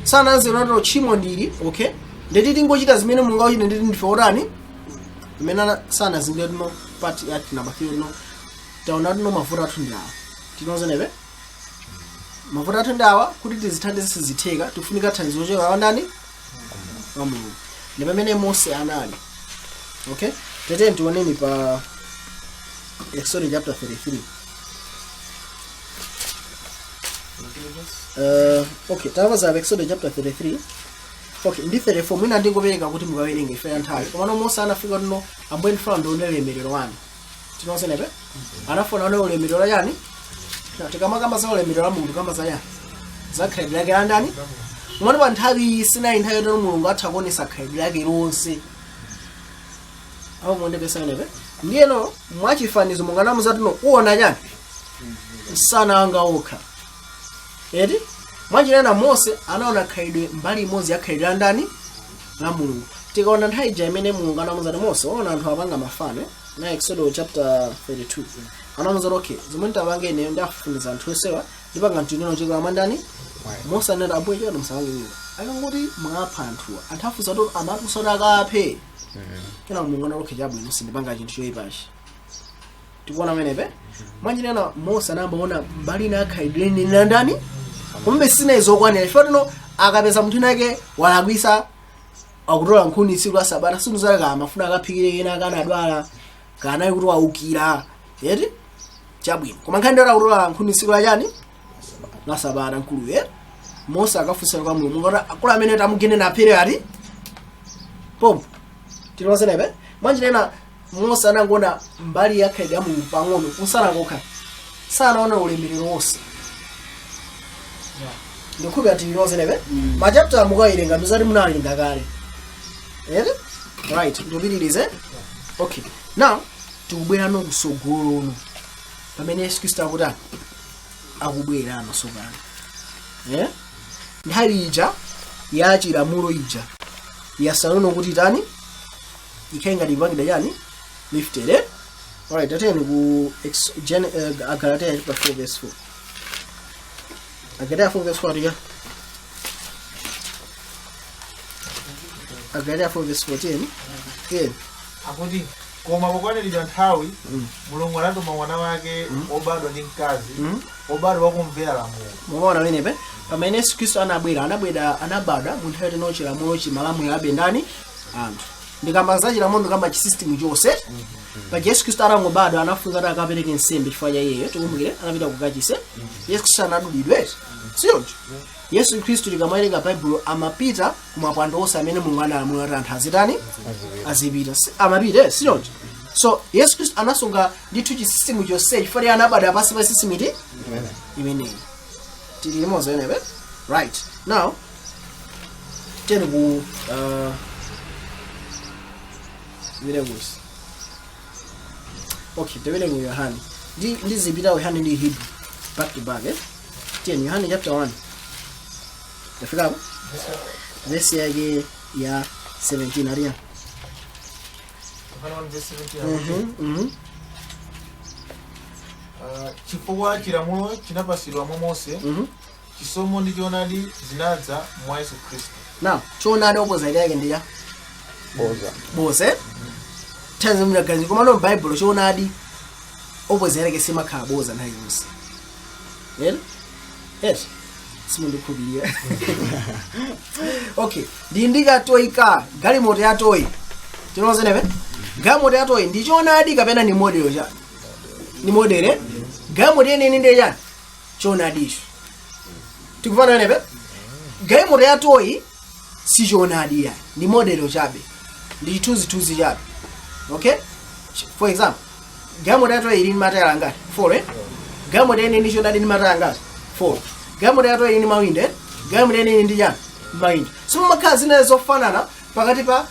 sana nzero ndo chimo ndili okay ndeti tingochita zimene mulungu achita ndeti ndife otani imene sana zingile no part ya namba 3 no taona no mavuto athu ndi awa tinozenepe mavuto athu ndi awa kuti tizithandize sizitheka tifunika thandizo lochokera kwa ndani wa mulungu ndi pamene Mose anali okay tete tioneni pa Exodus chapter 33 okay tawaza Exodus chapter 33 okay ndi 34 mwina ndingopereka kuti mukawerenge ife nthawi komano Mose anafika no ambuye ndifuna ndione ulemerero wanu tinozenepe anafuna one ulemerero yani tikamakamba za ulemerero wa mulungu kamba za yani zakhaidi lake la ndani umati pa nthawi sinayi nthawi yoti mulungu atha kuonesa khaidi lake lonse apo mwendepesa inepe ndiyeno mwachifanizo munganamuza tino uona chani sana anga okha eti mwachinena Mose anaona khaidwe mbali imodzi ya khaidi la ndani la mulungu tikaona nthawi ija imene mulungu anamuza Mose waona anthu apanga mafano na Exodus chapter 32 anamuza okay zimene tapange ine ndafuniza anthu osewa ndipanga mtuneno chiko amandani Mose anena ambuye chona msawangire akangoti mwapha anthu afuza kuti amatu soda kaphe kena mulungu analoke chabwino sindipanga chinthu choyipachi tikuona menepe mwachinena Mose anambaona mbali na khaidweni na ndani kumbe sina izokwanira ife tino akapeza munthu nake walakwisa akutola nkhuni tsiku la sabata sinuzaleka amafuna akaphikire kena kanadwala kana kuti waukira yeti chabwino koma nkhani ndora kutola nkhuni tsiku la chani la sabata nkulu Mose akafunsira kwa mulungu ngati akula amene tamugenera aphere ati pompo tinozenepe mwanjinena Mose anangona mbali ya khaidi ya mulungu pang'ono kusana kokha sanaona ulemerero wonse ndikhubi ati tinozenepe machapter mukawerenga mizati munawerenga kale right ndopitirize okay now tikubwera no kusogolo no pamene Yesu Kristo akutani akubwera ano sopano nthawi ija ya chilamulo ija yasalono kuti tani ikhenga ndipangida chani lifted alright ateni ku Agalatia chapter 4 verse 4 Agalatia 4 verse 4 atiya Agalatia 4 verse 14 akuti koma pokwanirira nthawi mulungu anatuma mwana wake obadwa ndi mkazi obadwa wakumvera lamulo muona menepe pamene Yesu Kristo anabadwa munthu ati no chilamulo chimalamulo abe ndani anthu ndikamba za chilamulo ndikamba chisystem chonse pa Yesu Kristo arangobadwa anafunza kuti akapereke nsembe chifukwa cha iyeyo tikumbukire anapita kukachise Yesu Kristo anadulidwe siyonjo Yesu Kristo likamawerenga Bible amapita kumapando onse amene mulungu analamula kuti anthu azitani azipita amapita siyonjo so Yesu Kristo anasunga ndithu chisystem chonse chifukwa anabadwa pansi pa system iti imeneyi tilimozo yenepe right now tena ku vilegus okay tebele mu Yohane ndi zipita Yohane ndi Hebrew back to back tena Yohane chapter 1 tafika hapo verse yake ya 17 aria chifukwa chilamulo chinapasidwa mwa Mose chisomo ndi choonadi zinadza mwa Yesu Kristo now choonadi opposite yake ndiya boza tanzo mnagazi koma no Bible choonadi opposite yake simakhala boza nthawi yonse yes simundu kubilia okay ndindika toika galimoto ya toyi tinoze nebe galimoto yatoyi ndi choonadi kapena ni model cha ni model galimoto yeneni ndi yani choonadicho tikufana nepe galimoto yatoyi si choonadi ya ni model chabe ndi chithunzithunzi chabe. Okay, for example galimoto yatoyi ili ni matayala ngati 4 galimoto yeneni choonadi ni matayala ngati 4 galimoto yatoyi ili ni mawinde galimoto yeneni ndi yani mawinde. So pamakhala zina zofanana pakati pa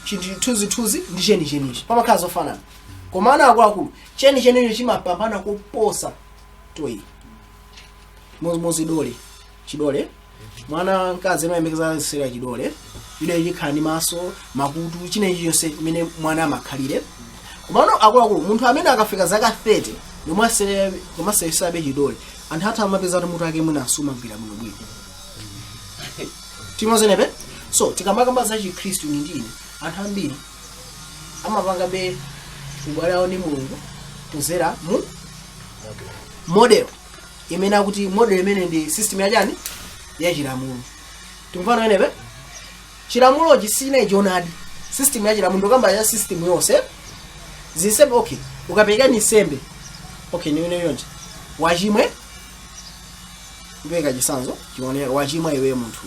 chithunzithunzi ndi chenichenichi pamakhala zofanana komana akuluakulu chenichenichi chimapambana kuposa toyi mozi chidole mwana mkazi amayembekeza sera chidole chikhala ndi maso makutu chinechi chonse imene mwana amakhalire. Komano akuluakulu munthu amene akafika zaka 30 nomaseresabe chidole anthu athu amapeza kuti mutu ake mwina asumagwira bwino bwino timozenepe. So tikamakamba za chikhristu ni ndine anthu ambiri amapanga be ubale awo ndi mulungu kuzera mu model imene akuti model imene ndi system yachani ya chilamulo. Tikufana wenepe chilamulo chisine jonadi system ya chilamulo kamba ya system yonse zisembe. Okay, ukapereka ni sembe okay niwene yonje wachimwe ubeka chisanzo chioneka wachimwa iwe munthu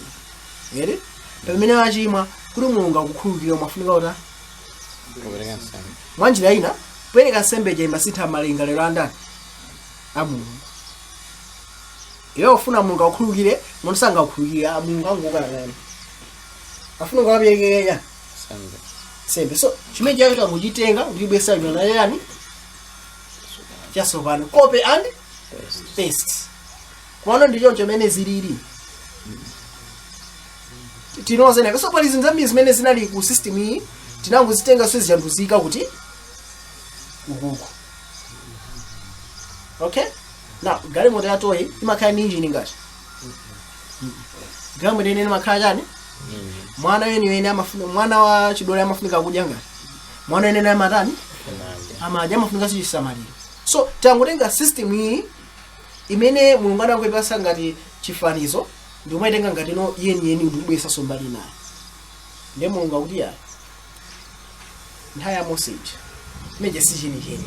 ere pamene wachimwa kuti mulungu akukhululukira mafunika ota mwanjira ina kupereka sembe chemba sitha malingaliro andani a mulungu. Iwe ufuna mulungu akukhululukire munthu sanga akukhululukira mulungu angokana afuna kukapereka sembe. So chimene chakuti muchitenga ndibwesa yona yani chasopano copy and paste kuona ndicho chimene zilili tinozene. So pali zinthu zambiri zimene zinali ku system iyi tinangozitenga swezi janduzika kuti ukuku. Okay, now galimoto yatoyi imakhala ndi engine ngati galimoto yenene imakhala chani mwana wene amafuna mwana wa chidole amafunika kudya ngati mwana wene amatani amadya amafunika chisamaliro. So tangotenga system iyi imene mulungu anakuipasa ngati chifanizo ndi umaitenga ngati no yeni ndikubwesa sombali naye ndi mulungu akuti ya ntaya message imeje si cheni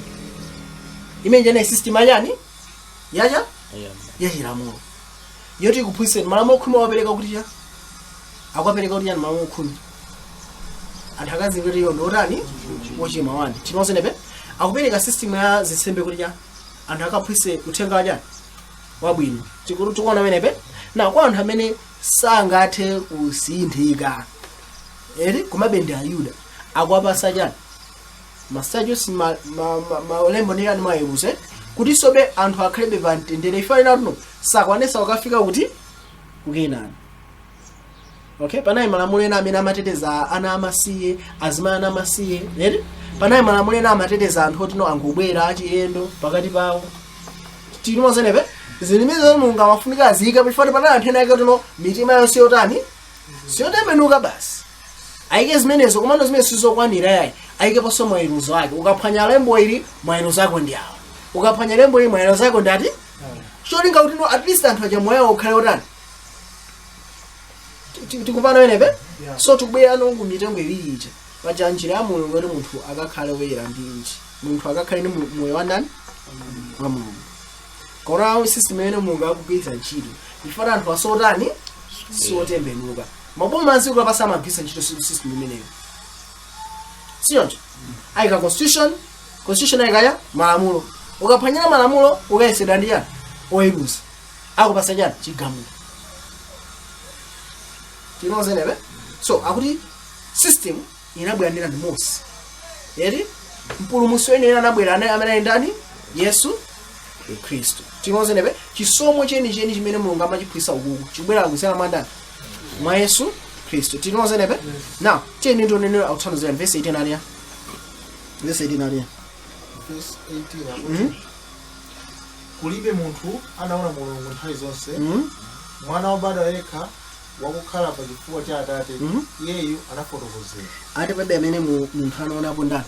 imeje na system ayani yaja yachilamulo yoti kuphunzitsa malamulo khumi wapereka kuti ya akwapereka kuti yani malamulo khumi anthu akazingati iyo ndotani wochima wani tinozenepe akupereka system ya zisembe kuti ya anthu akaphunzitse uthenga wajani wabwino chikuru tukona wenepe na kwa anthu amene sangathe kusinthika eri kumabende a Yuda akwapasa chani masajos maolembo ndi yani mayeruze kuti sobe anthu akhalebe pamtendere ifanira tuno sakwanesa wakafika kuti kukenani. Okay, panayi malamulo ena amene amateteza ana amasiye azimana ana amasiye eri panayi malamulo ena amateteza anthu otino angobwera achiyendo pakati pawo tinozenepe zilimizo mulungu amafunika azika bifane panayi anthu ena yake tuno mitima yonse yotani siyotembenuka basi aike zimenezo komando zimene sizokwanira yayi aike paso mwayiruzo ake. Ukaphwanya lembo ili mwayiruzo ako ndi awo ukaphwanya lembo ili mwayiruzo ako ndati cholinga kuti no at least anthu aja moyo ukhale otani tikupana wenepe. So tikubwera nongu mitengo iwiri ija paja njira ya mulungu kuti munthu akakhale woyera ndi inji munthu akakhale ndi moyo wa ndani wa mulungu. Kora system imene mulungu akugwiritsa ntchito ifana anthu asotani siotembenuka maboma anzi kulapasa amagwiritsa ntchito system imeneyo siyonje ayika constitution ayikaya malamulo ukaphwanyira malamulo ukayesera ndi yani oyiruza akupasa chani chigamulo tinozenepe. So akuti system inabwera ndi Mose eri mpulumutsi wene anabwera amene ndani Yesu Kristo tinozenepe. Chisomo cheni chimene mulungu amachiphunzitsa ukuku chibwera kusema mandani mwa Yesu Kristo tinozenepe. Now cheni ndo nene authandiza verse 18 alia verse 18 alia verse 18 kulibe munthu anaona mulungu nthawi zonse mwana wobadwa yekha wakukhala pa chifuwa cha Atate iyeyu anafotokozera ati pebe amene munthu anaonapo ndani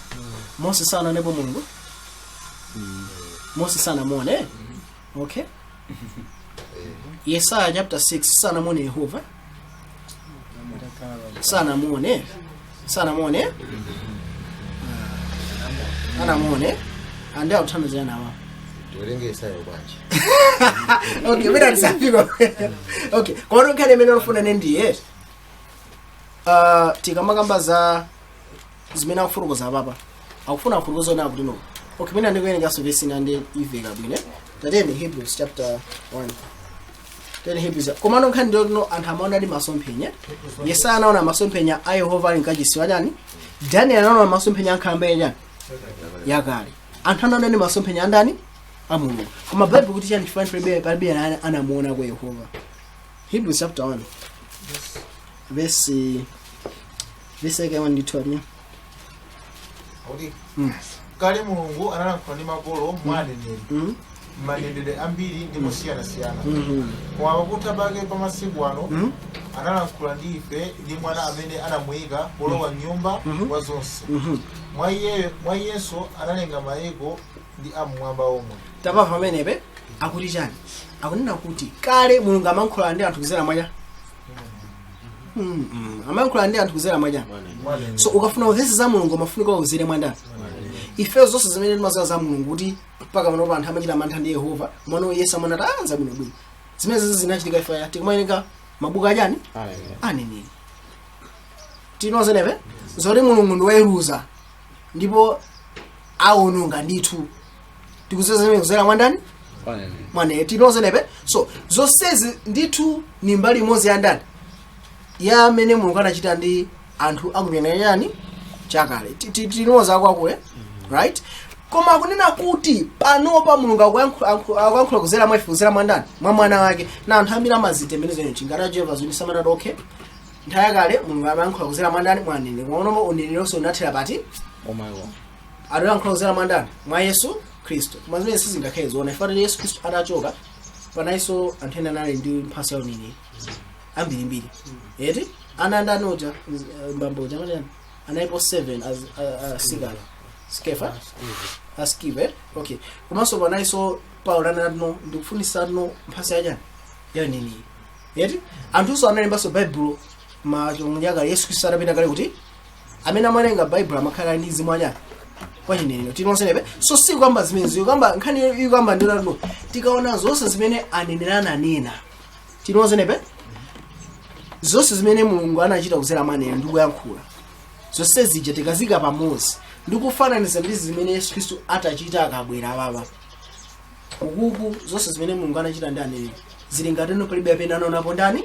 Mose sanaonepo mulungu Mose sanamuone okay. Yesaya chapter 6 sanamuone Yehova sanamuone anamuone andi akuthandizira nawo tiwerengesayo bwanji okay wena ndisafika okay koma nkhani imene ndifuna ndiye tikamakamba za zimene akufurukoza papa akufuna kufurukoza na kuti no okay mina ndikuyerenga service ndi iveka bwino tatene Hebrews chapter 1 tene Hebrews koma nkhani ndiyo no anthu amaona ndi masomphenya Yesaya anaona masomphenya a Yehova ali nkachisiwa chani Daniel anaona masomphenya ankhalamba chani yakale anthu anaona ndi masomphenya andani a Mulungu koma Bible kuti chani chifani palibe anamuona kwa Yehova Hebrews chapter 1 verse kama nditwani Odi. Kale Mulungu analankhula ndi makolo mwaneneri. Manenedwe ambiri ndi mosiyana-siyana. Koma pakutha pake pa masiku ano analankhula ndi ife ndi mwana amene anamuyika polowa nyumba wa zonse. Mwa Yesu analenga mayiko ndi amwamba omwe. Tapa pamenepe akuti chani akunena kuti kale Mulungu amankhula ndi anthu kuzera mwaja amankhula ndi anthu kuzera mwaja so ukafuna uvesi za Mulungu mafunika uzire mwanda ife zonse zimene timaziwa za Mulungu kuti paka pano anthu amachita mantha ndi Yehova mwana Yesu amana taanza bwino bwino zimene zinachitika ife tikumayerenga mabuku achani aneneri tinozenepe zoti Mulungu ndi woweruza ndipo awononga ndithu tikuziwa zimene kuzera mwandani mwane tinozenepe so zonsezi ndithu ni mbali imodzi ya ndani ya amene Mulungu anachita ndi anthu akuyenera chakale tinoza kwakule right koma kunena kuti panopa Mulungu akuyankhula kuzera mwa ife kuzera mwandani mwa mwana wake na anthu ambiri amazite imene zene chingata Jehova zoni samana dokhe nthawi kale Mulungu amayankhula kuzera mwandani mwanene mwaonomo unenelonso unathera pati adayankhula kuzera mwandani mwa Yesu Kristo koma zimene sizingakhale zoona ife Yesu Kristo atachoka panaiso anthu ena anali ndi mphatso ya uneneri ambirimbiri eti ananda nota mbambo jamani anaipo 7 as sigala skefa askive okay komanso panaiso Paulo anadno ndikufunisa no mphatso ya jani ya nini eti anthu analembaso Bible ma chomnyaka Yesu Kristo adapita kale kuti amene amalenga Bible amakhala ndi mzimu wajani kwa nini tinosenepe so si kwamba zimenezi kwamba nkhani kwamba ndilano tikaona zonse zimene anenerana nena tinosenepe zonse zimene Mulungu anachita kuzera maneno ndi kuyankhula zonse zija tikazika pamodzi ndikufananiza ndi zimene Yesu Kristo atachita akabwera baba ukuku zonse zimene Mulungu anachita ndi aneneri zili ngati no palibe apena anaonapo ndani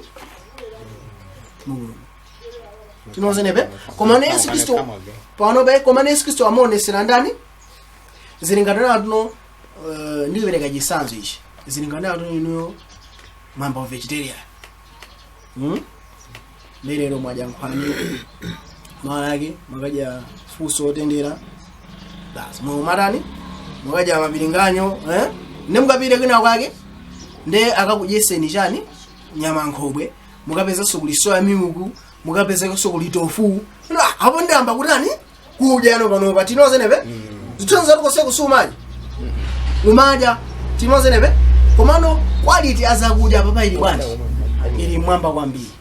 Mulungu tinozenepe koma Yesu Kristo panobe koma Yesu Kristo amaonesera ndani zili ngati no ndipereka chisanzo ichi zili ngati no mambo vegetarian lero mwajankhwani malaki makaja fuso otendera basi mumarani makaja mabilinganyo nemukapire kwina kwake nde akakudyeseni chani nyama nkhobwe mukapeza sokulisoya mimuku mukapeza sokulitofu apo ndamba kutani kudyano pano pa tinozenepe zithunza tukose kusumaji umaja tinozenepe komano quality azakudya papa ili bwana ili mwamba kwambiri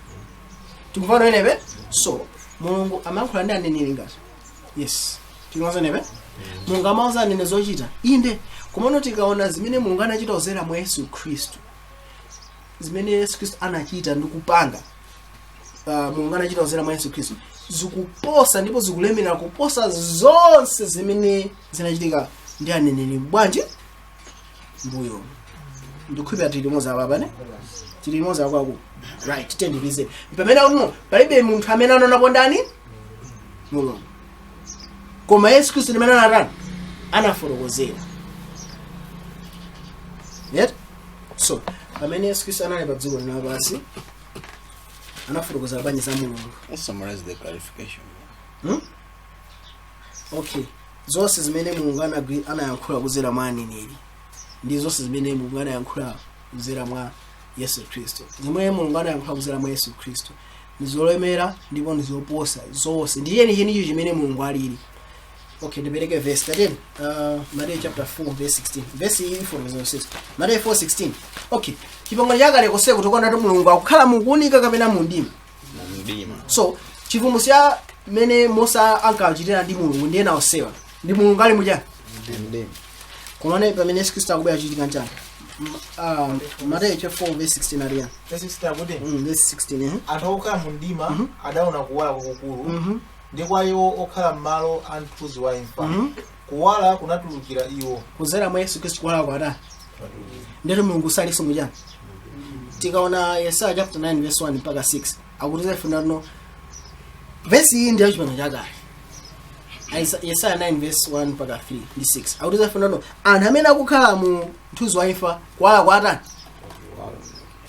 tukufana nepe so Mulungu amankhula ndi aneneri ngati yes tinoza nepe Mulungu amauza anene zochita inde komano tikaona zimene Mulungu anachita kuzera mwa Yesu Kristo zimene Yesu Kristo anachita ndi kupanga Mulungu anachita kuzera mwa Yesu Kristo zikuposa ndipo zikulemera kuposa zonse zimene zinachitika ndi aneneri bwanji mbuyo ndikukhulupirira tilimoza baba ne tilimoza kwako right tendivize pamene uno palibe munthu amene anaonapo ndani Mulungu koma Yesu Kristo amene anatani anafotokozera yet so pamene Yesu Kristo anali pa dziko lapansi anafotokozera bwanji za Mulungu. Let's summarize the clarification. Okay zonse zimene Mulungu anayankhula kuzera mwa aneneri ndi zonse zimene Mulungu anayankhula kuzera mwa Yesu Kristo zimene Mulungu anayankhula kuzera mwa Yesu Kristo nizolemera ndipo nizoposa zonse ndiye nicho chimene Mulungu alili. Okay ndibereke verse 10 Matthew chapter 4 verse 16 verse 4 verse 6 Matthew 4:16 okay chipangano chakale kose kutokonda kuti Mulungu akukhala mukuunika kapena mundima so chivumbulutso mene Mose ankachitira ndi Mulungu ndiye naosewa ndi mulungu ali muja Mdeni. komane pamene Yesu Khristu akubwera chitika nchani Mateyu 4:16 aliya verse 16 akuti verse 16 anthu okhala mu mdima adaona kuwala kwakukulu ndi kwa iwo okhala m'malo a mthunzi wa imfa kuwala kunatulukira iwo. kuzera mwa Yesu Khristu kuwala kwatani ndero mulungu salinso muja tikaona Yesaya chapter 9 verse 1 mpaka 6 akutiza funa no verse iyi ndiyo chipano chakale Yesaya 9 verse 1 mpaka 3 ndi 6 akutiza funa no anthu amene akukhala mu mthunzi wa imfa kuwala kwatani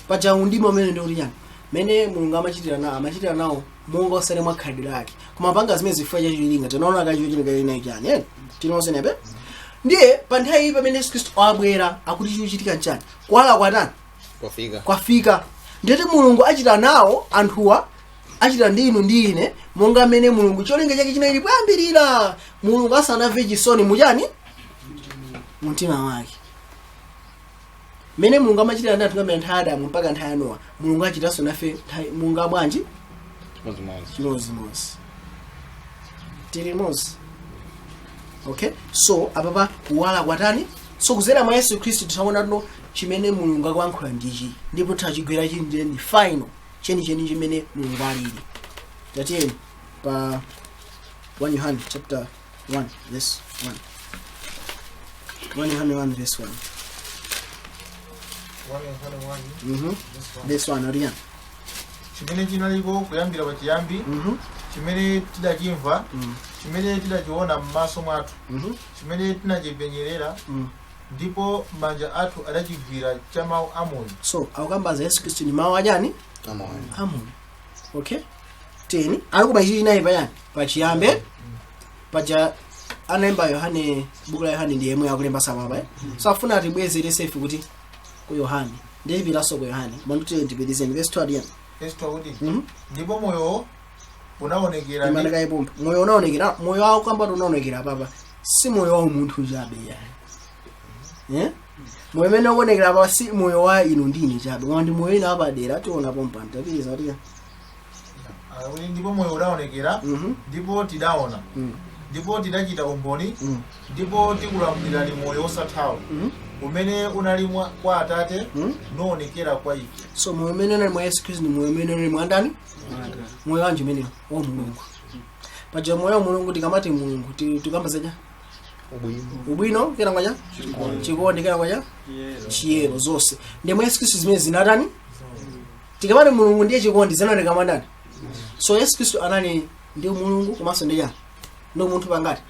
paja undima umene ndi uli yani mene mulungu amachitira nawo monga osale mwa khalidwe lake koma panga zimene zifuna chachilinga tinaona kachilinga chani tinosenepe ndiye pa nthawi iyi pamene Yesu Khristu abwera akuti chikuchitika nchani kuwala kwatani kwafika ndiyeti mulungu achita nawo anthuwa achita ndi inu ndi ine monga amene mulungu cholinga chake chinali kuyambirira mulungu asanamve chisoni muchani mumtima wake mene mulungu amachitira ndi anthu amene nthawi Adamu mpaka nthawi Nowa mulungu achitanso nafe munga bwanji chimozimozi tilimozi. Okay, so apapa kuwala kwatani so kuzera mwa Yesu Khristu titaona no chimene mulungu akuyankhula ndichi ndipo tachigwera chinje ndi final cheni chimene mulungu alili tatiyeni pa 1 Yohane chapter 1 verse 1 1 Yohane 1 verse 1 verse 1 ariya chimene chinalipo kuyambira pachiyambi chimene tidachimva chimene tidachiona m'maso mwathu chimene tinachipenyerera ndipo manja athu adachigwira cha mawu amoyo. So akukambaza Yesu Khristu ni mawu ajani amoyo. Okay, teni alikuba ichi naye payani pachiyambe paja anaimba Yohane buku la Yohane ndiye yemwe akulemba sababa so afuna atibwezere safe kuti ku Yohane ndiye bilaso ku Yohane manduti ndibedizeni verse 2 adiyan verse 2 kuti ndipo moyo unaonekera imana ibomba moyo unaonekera moyo wako kwamba unaonekera papa si moyo wa munthu chabe yani moyo mene unaonekera papa si moyo wa inu ndini chabe wandi moyo ina apadera tiona pompa ntapiriza kuti ndipo moyo unaonekera ndipo tidaona ndipo tidachita umboni ndipo tikulamulira ni moyo osathawa umene unali kwa Atate noonekera kwa ife. So moyo umene unali mwa Yesu Khristu ni moyo umene unali mwa ndani moyo wanji umene wa mulungu paja moyo wa mulungu tikamati mulungu tikambazaja ubwino kera kwaja chikondi kera kwaja chiyero zonse ndi mwa Yesu Khristu zimene zinatani tikamati mulungu ndiye chikondi zinaoneka mwa ndani. So Yesu Khristu anali ndi mulungu komanso ndi jani ndo munthu pangati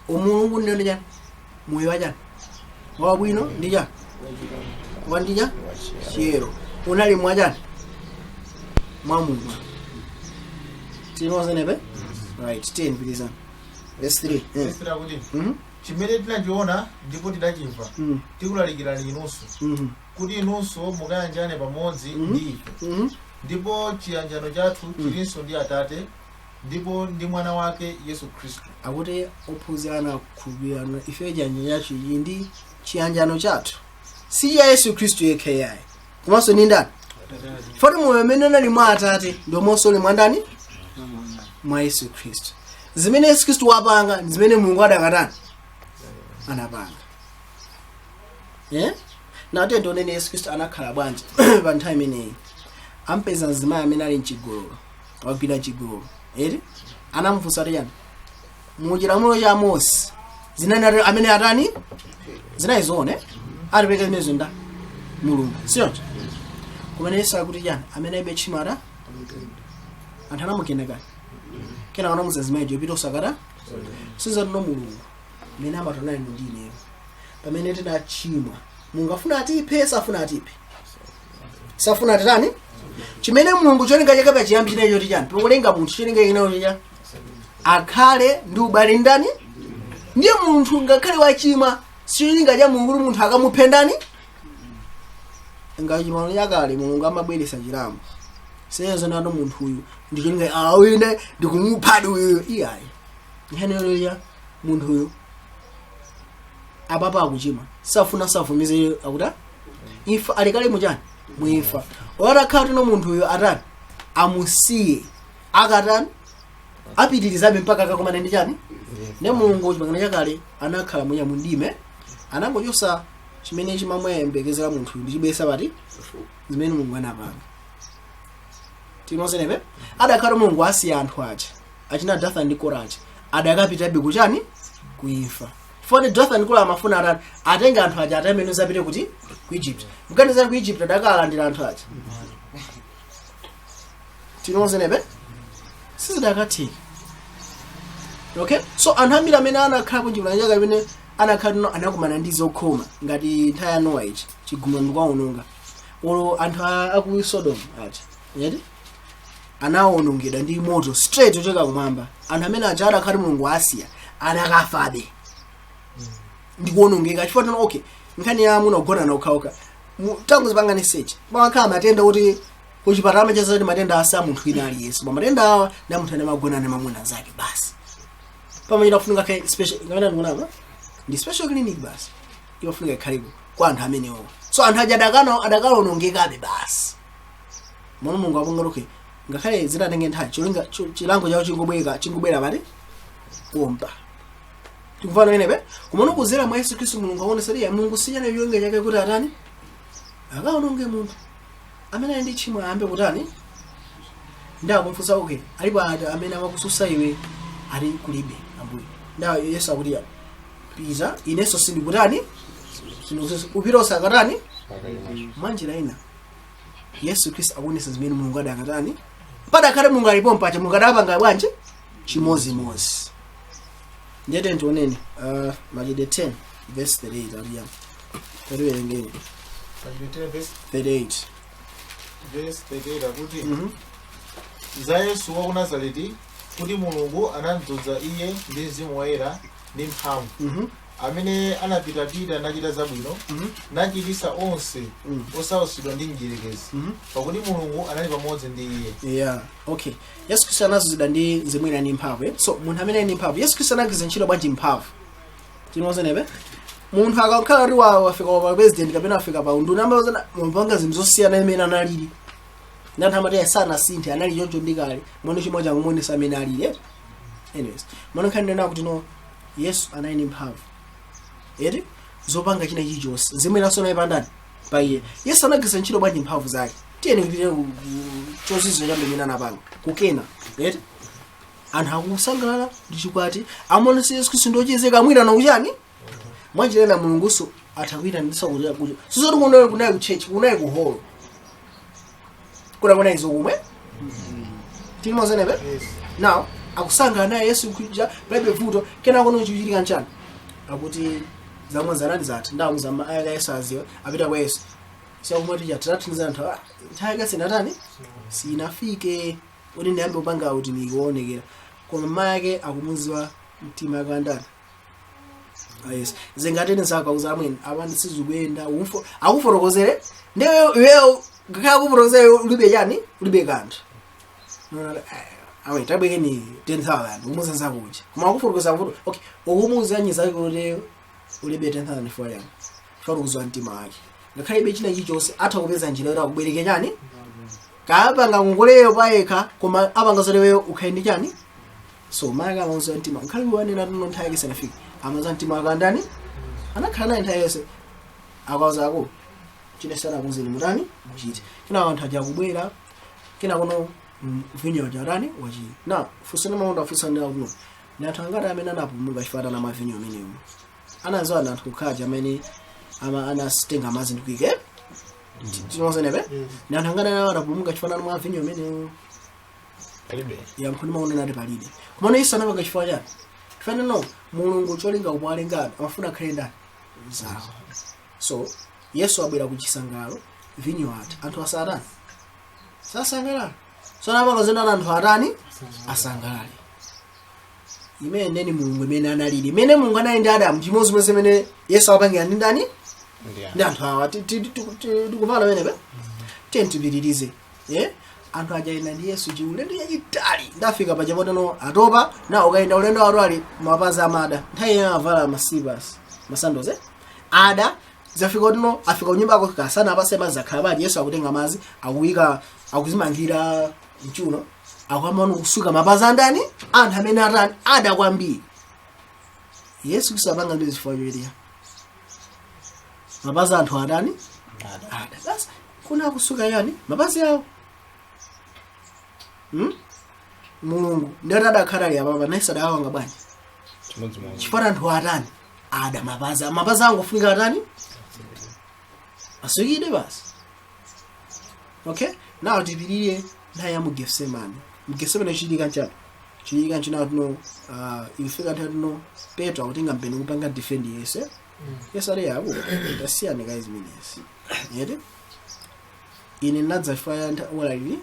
umulungu ndi jani moyo wajani wabwino ndi jani wandija chiyero unali mwa jani mwa mulungu tinozenepe right 10 bilizana verse 3 verse 3 kuti chimene tinachiona ndipo tidachimva tikulalikira inunso kuti inunso mukayanjane pamodzi ndi ife ndipo chiyanjano chathu chilinso ndi Atate ndipo ndi mwana wake Yesu Khristu. Akuti ophunzirana kukhulupirana ife chiyanjano chathu ndi chiyanjano chathu si ya Yesu Khristu yekha komanso ni ndani foti moyo umene unali mwa Atate ndomonso uli mwa ndani mwa Yesu Khristu. Zimene Yesu Khristu wapanga ndi zimene mulungu adakatani anapanga na ate ndonene Yesu Khristu anakhala bwanji pa nthawi imeneyi ampeza mzimayi amene ali mchigololo wagwira chigololo anamfunsa kuti yani muchilamulo cha Mose zinani amene atani zinayizoone alipeka zimenezo nda mulungu siyoncho kumene Yesu akuti yani amene ibe chimara anthu anamukenekani kena anamuza zimayi jopita usakata sizatino mulungu mene amatonani ndineyo pamene tidachimwa mulungu afuna atiphe safuna atiphe safuna atitani chimene mulungu cholinga chake pa chiyambi chinecho tichani pokulenga munthu cholinga chinecho cha akhale ndi ubale ndani ndiye munthu ngakhale wachima cholinga cha mulungu munthu akamuphe ndani ngachimano yakale mulungu amabweresa chilambo sezo nato munthu uyu ndi cholinga awine ndikumupha uyu iyayi nhenero ya munthu uyu apapa akuchima safuna safumize akuta ifa alikale muchani mwifa ora khati no munthu uyu atani amusiye akatani apitirizabe mpaka akakomana ndi chani ne mulungu chipangano chakale anakhala mwiya mundime anangochosa chimene chimamuyembekezera munthu ndi chibwesa pati zimene mulungu anapanga tinozenepe adakhala mulungu asiya anthu aja achina Dathan ndi Kora aja adakapitabe kuchani kuimfa fone Dathan ndi Kora amafuna atani atenge anthu aja atamene zapite kuti ku Egypt mkanizani ku Egypt adakalandira anthu aja tinozenepe sizidakatheka okay so anthu ambiri amene anakhala kunjipulani chaka imene anakhala anakumana ndi zokhoma ngati nthawi ya Noah ichi chigumula kwaononga olo anthu aku Sodom aja yeti anaonongedwa ndi moto straight kuchoka kumwamba anthu amene aja adakhala mulungu asiya anakafabe ndi kuonongeka chifukwa okay nkhani ya muno kugona nokhaoka tangu zipangani search bakhala matenda kuti kuchipatala amachazati matenda asa munthu ina aliyense pa matenda awa ndi munthu ane magona ne mamuna zake basi pamene kufunika kai special ngana ndikuona ndi special clinic basi iwafunika ikhalipo kwa anthu amenewo so anthu aja adakaonongekabe basi mono Mulungu aponga okay ngakhale zitatenge nthawi cholinga chilango chawo chingobwera pati pompa tikufana wenepe kumano kuzera mwa Yesu Kristo Mulungu aonesa ya Mulungu siyana vyonge chake kuti atani akaononge munthu amene ali ndi chimwe ayambe kutani ndakumfusa okay alipo amene amakususa iwe ali kulibe ambuye ndawo Yesu akuti piza ineso sindi kutani upira usakatani manjira ina Yesu Kristo akuonesa zimene Mulungu adakatani pada kale Mulungu alipo mpacha Mulungu adapanga bwanji chimodzimodzi ndiyete ntioneni Machitidwe 10 verse 38 aliya tariwerengeni Machitidwe 10 verse 38 verse 38 akuti za Yesu wa ku Nazareti kuti Mulungu anamdzodza iye ndi Mzimu Woyera ndi mphamvu amene anapita nachita zabwino nachititsa onse osausidwa ndi mdierekezi pakuti Mulungu anali pamodzi ndi iye yeah okay Yesu Kristo anazozidwa ndi Mzimu Woyera ndi mphamvu so munthu amene ali ndi mphamvu Yesu Kristo anagwiritsa ntchito bwanji mphamvu tinozenepe munthu akakhala kuti wafika pa president kapena afika pa unduna amazana mpanga zinthu zosiyana imene analili ndanthu amati sana sinthe anali choncho ndi kale mone chimwe chakumonesa amene alili anyways mone nkhani ndena kuti no Yesu anali ndi mphamvu eti zopanga china chilichonse zimene asona ipandani pa iye Yesu anagwiritsa ntchito bwanji mphamvu zake tiyeni kupitira chozizwa chambe imene anapanga kukena eti anthu akusangalala ndi chikwati amonesa Yesu Kristo ndochezeka mwina nakuchani mwanjirena Mulunguso atakwita ndisa kuti sizoti kunayo ku church kunayo ku hall kuna izo kumwe timozenepe now akusanga naye Yesu kuja bebe vuto kena kono chichitika nchani akuti zamwe zanadi zati ndamu za aya Yesu aziwa apita kwa Yesu siyakumati ya tratiniza nthu nthawi kasenatani sinafike kuti ndiyambe kupanga kuti ndikuonekera koma mayake akumuziwa mtima akandani yes zingatene saka uzamweni abantu sizukuyenda umfo akuforokozere ndewe wewe ngakha kuprokozere ulibe yani ulibe kanthu nona awe tabwekeni 10,000 umuza zakuja koma akuforokoza kuti okay ukumuza nyiza kuti ulibe 10,000 for yam forokuzwa mtima wake ngakhale ibe china chichonse atha kupeza njira yoti akubwereke chani kapanga ngoleyo payekha koma apangazoleweyo ukhaindi chani so maka amanzo mtima ngakhale wanena tuno nthawi kesanafika amaza mtima akandani anakhala naye nthawi yonse akwazako chinesana kuzini mutani muchiti kina anthu aja kubwera kina kono vinyo jarani wachi na fusana maonda fusana kuno na tangata amene anapumuka chifata na mavinyo amenewo anazoa na tukhaja amene anastenga mazi ndikuike tinozenepe na tangata anapumuka chifata na mavinyo amenewo Palibe. ya mkhuni maona nati palibe kumana Yesu anapanga chifukwa chani tifane no Mulungu cholinga kumwalengana amafuna kalenda zawo so Yesu abwera kuchisangalo vinyo anthu asatani sasangala so napanga zina anthu atani asangalale imene ni Mulungu imene analili imene Mulungu anali ndi Adamu chimozi mwese imene Yesu apangira ndi ndani ndi anthu awa tikuvala menepe tentipitirize anthu ajaina ndi Yesu chiulendo yachitali ndafika pa chapotano atopa na ukaenda ulendo watu ali mapazi amada nthawi ya avala masibas masandoze ada zafika utino afika unyumba ako kasana apase mazi akhala bali Yesu akutenga mazi akuyika akuzimangira mchuno akwamano kusuka mapazi andani anthu amene atani ada kwambiri Yesu Kristo apanga ndi chifukwa choyera mapazi anthu adani ada basi kuna kusuka yani mapazi yawo mulungu ndati adakhala ali apapa naisa adawanga bwanji chifukwa anthu atani ada mapazi angu funika atani asukide basi. Okay, now tipirire nthawi ya mu Getsemani. Mu Getsemani chitika nchina tuno ifika tuno Petro akutenga mpeni kupanga defend Yesu. Yesu ali yabo tasiyane guys minutes. Yede ine nadzafaya wala lili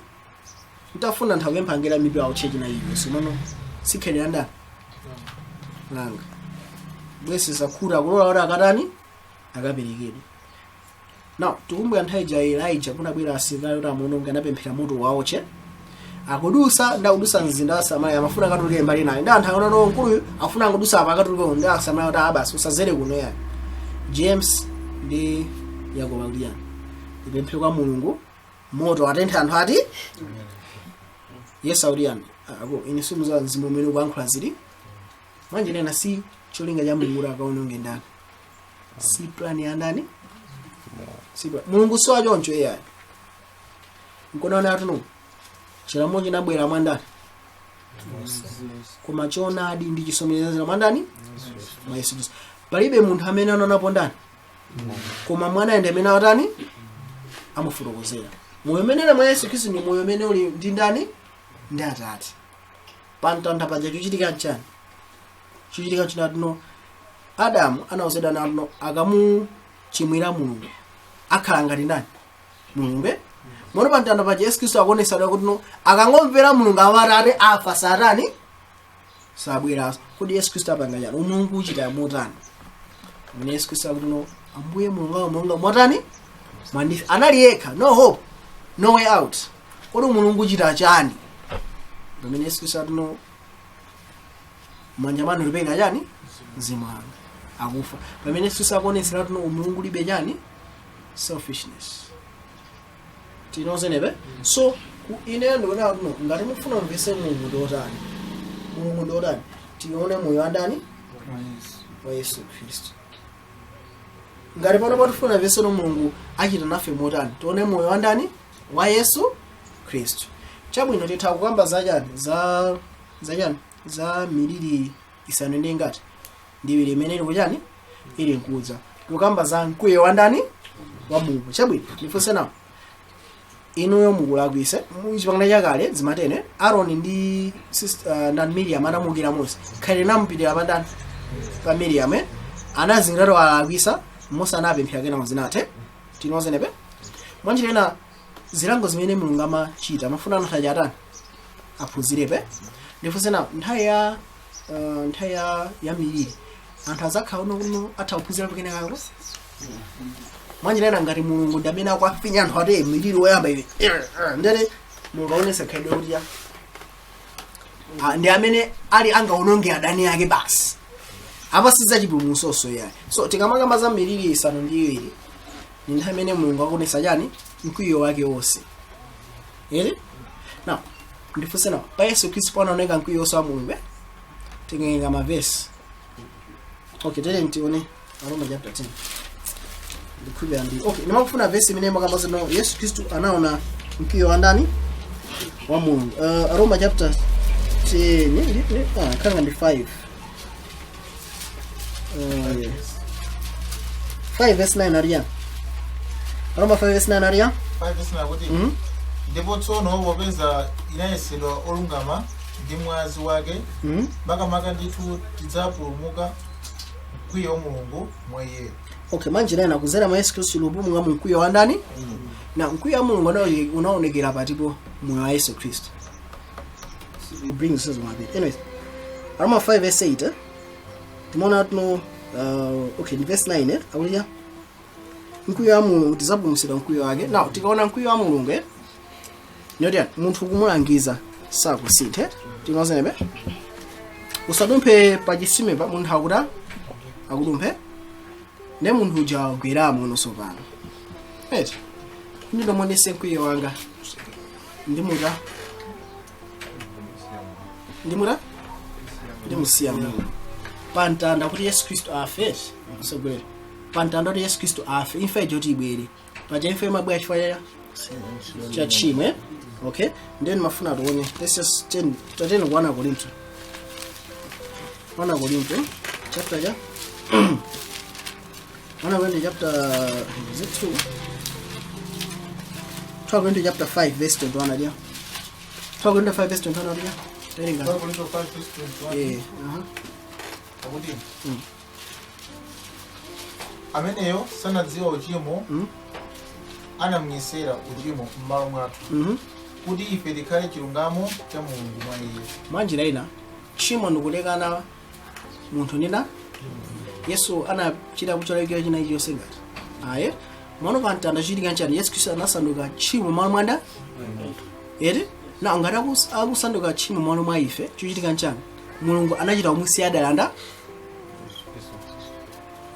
ntafuna nthawi empangera mipi awo chechi na Yesu mano sikhelera nda langa bwese sakura kulola akatani akaperekedwe. Now tukumbwa nthawi ja Elijah kunabwera asikali kuti amunonga anapemphera moto wawo che akudusa ndaudusa mzinda wa Samariya amafuna akatuluke mbali naye nda anthu akaona no nkulu afuna akudusa apa akatuluke nda Samariya kuti abasi usazere kuno yani James ndi Yakobo akuyani ipemphero kwa Mulungu moto atentha anthu ati Yesu akuyani ako ine simuza mzimu umene kuyankhula zili manje nena si cholinga cha Mulungu akaononge ndani si plan ya ndani siba Mulungu so ajoncho yeye nkonaona atuno chilamo chinabwera mwandani koma chona adi ndi chisomerezera mwandani mwa Yesu Kristo palibe munthu amene anaonapo ndani koma mwana ende amene atani amufotokozera moyo umene mwa Yesu Kristo ni moyo umene uli ndi ndani ndi Atate pantanda paja chichitika nchani chichitika chinatuno Adamu anaozedwa natuno akamu chimwira Mulungu akhala ngati ndani Mulungu mono pantanda paja Yesu Kristo akonesa kuti no akangomvera Mulungu awarare afa satani sabwera kuti Yesu Kristo apanga chani Mulungu uchita motani mene Yesu Kristo akuti no ambuye Mulungu motani mandi anali yekha no hope no way out kuti Mulungu uchita chani mene Yesu Kristo akuti no manja manu lipena chani mzimu wanga akufa pamene Yesu Kristo akonesa kuti no Mulungu libe chani selfishness tinoze nebe so ine ndona kuno ngati mufuna mvese Mulungu ndotani Mulungu ndotani tione moyo andani wa Yesu Kristo ngati pano patufuna mvese no Mulungu achita nafe motani tione moyo andani wa Yesu Kristo chabwino titha kukamba za miliri isanu ndi ngati ndiwiri imene ili kuchani ili nkudza tukamba za mkwiyo wa ndani wa Mulungu chabwino ndifunse nawo inuyo mukulakwise muchipangano chakale zimatene Aaron ndi sister Miriam anamukira Mose khale nampitira pandani pa Miriam anazingirato alakwisa Mose anapemphera kena zinathe tinoze nepe mwanjirena zilango zimene Mulungu amachita mafuna anathaja atani aphunzirepe ndifunse nawo nthawi ya miliri anthu azakhala uno atha kuphunzira pekene kako mwanjirena ngati Mulungu ndamene akwafinya anthu ati miliri woyamba iwe ndere Mulungu aonesa khaidwe kuti ya ndi amene ali angaononge adani ake basi apa siza chipulumutso yayi so tikamakamba za miliri isanu ndi iwiri ndi nthawi imene Mulungu akonesa chani mkwiyo wake wonse ere now ndifunse nawo pa Yesu Kristo panaoneka mkwiyo wonse wa Mulungu tingenga mavesi okay tete ntione Roma chapter 10 ndikubya ndi okay nimafuna verse imene makamba zino Yesu Kristo anaona mkwiyo wa ndani wa Mulungu Roma chapter 10 kanga ndi 5 5 verse 9 aria Roma 5 verse 9 aria 5 verse 9 kuti ndipo tsono popeza inayesedwa olungama ndi mwazi wake makamaka ndithu tidzapulumuka mkwiyo wa Mulungu mwa iye. Okay manje nena kuzera mwa Yesu Kristo lupumuka mu mkwiyo wa ndani na mkwiyo wa Mulungu unaonekera patipo moyo wa Yesu Kristo bring this one bit anyways Roma 5 verse 8 tumeona tuno okay ni verse 9 akulia mkwiyo wa Mulungu tidzapulumutsidwa mkwiyo wake now tikaona mkwiyo wa Mulungu nyodia munthu kumulangiza sakusinthe tinoze nebe usadumphe pachisime pa munthu akuda akudumphe ne munthu uja gweramu unonso pano eti ndido monese mkwiyo wanga ndimuta ndimusiya Mulungu pantanda kuti Yesu Kristo afe asogolera pantanda kuti Yesu Kristo afe imfa ijo kuti ibwere paja imfa imabwera chifukwa cha tchimo okay then mafuna tuone let's just tatene kuona Korinto chapter ja wana Korinto chapter is it 2 talk Korinto chapter 5 verse 21 dia talk Korinto 5 verse 21 dia teninga Korinto 5 verse 21 akuti ameneyo sanadziwa uchimo anamnyesera uchimo m'malo mwathu kuti ife tikhale chilungamo cha Mulungu mwa iye. Mwanjira ina tchimo ndikulekana munthu nina Yesu anachita kucholekera china ichonse ngati aye mwana pantanda chitika nchani Yesu Kristo anasanduka tchimo m'malo mwanda ere na ngati akusanduka tchimo m'malo mwa ife chichitika nchani Mulungu anachita kumusiya adalanda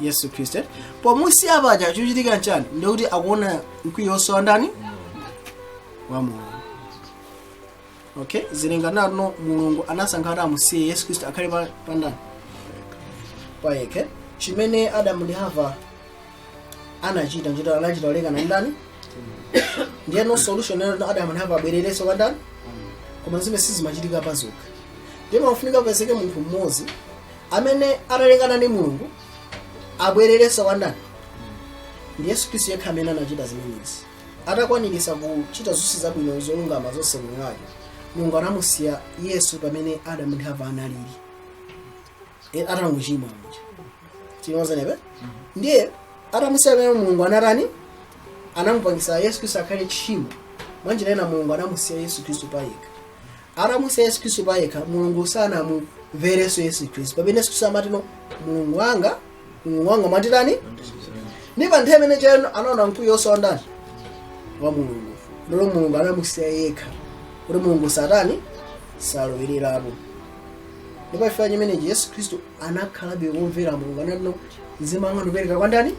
Yesu Kristo pomusiya paja chichitika nchani ndikuti akuona mkwiyo wosowa ndani wa Mulungu. Okay, zilingana no Mulungu anasankha amusiye Yesu Kristo akhale pandani payeke chimene Adamu ndi Hava anachita olekana ndani ndiye no solution eno Adamu ndi Hava abwererenso pandani koma zimene sizimachitika pazoka ndiye mafunika pezeke munthu mmodzi amene analekana ndi Mulungu abwererenso pandani ndi Yesu Kristo yekha amene anachita zimenezi atakwanirisa kuchita zonse zabwino zolungama zonse mwake Mulungu anamusiya Yesu pamene Adamu ndi Hava analili atamuchimwa mja tinoza nebe ndiye atamusiya pamene Mulungu anatani anamupangisa Yesu Kristo akhale tchimo mwanjira ina Mulungu anamusiya Yesu Kristo payekha atamusiya Yesu Kristo payekha Mulungu sanamumverenso Yesu Kristo pamene Yesu Kristo amati no Mulungu wanga mwatitani ndi pa nthawi imene cheno anaona mkwiyo wosowa ndani wa Mulungu lero Mulungu anamusiya yekha kuti Mulungu satani salowererapo ndipo ife chimene Yesu Kristo anakhalabe kumvera Mulungu anatino mzimu wanga ndipereka kwa ndani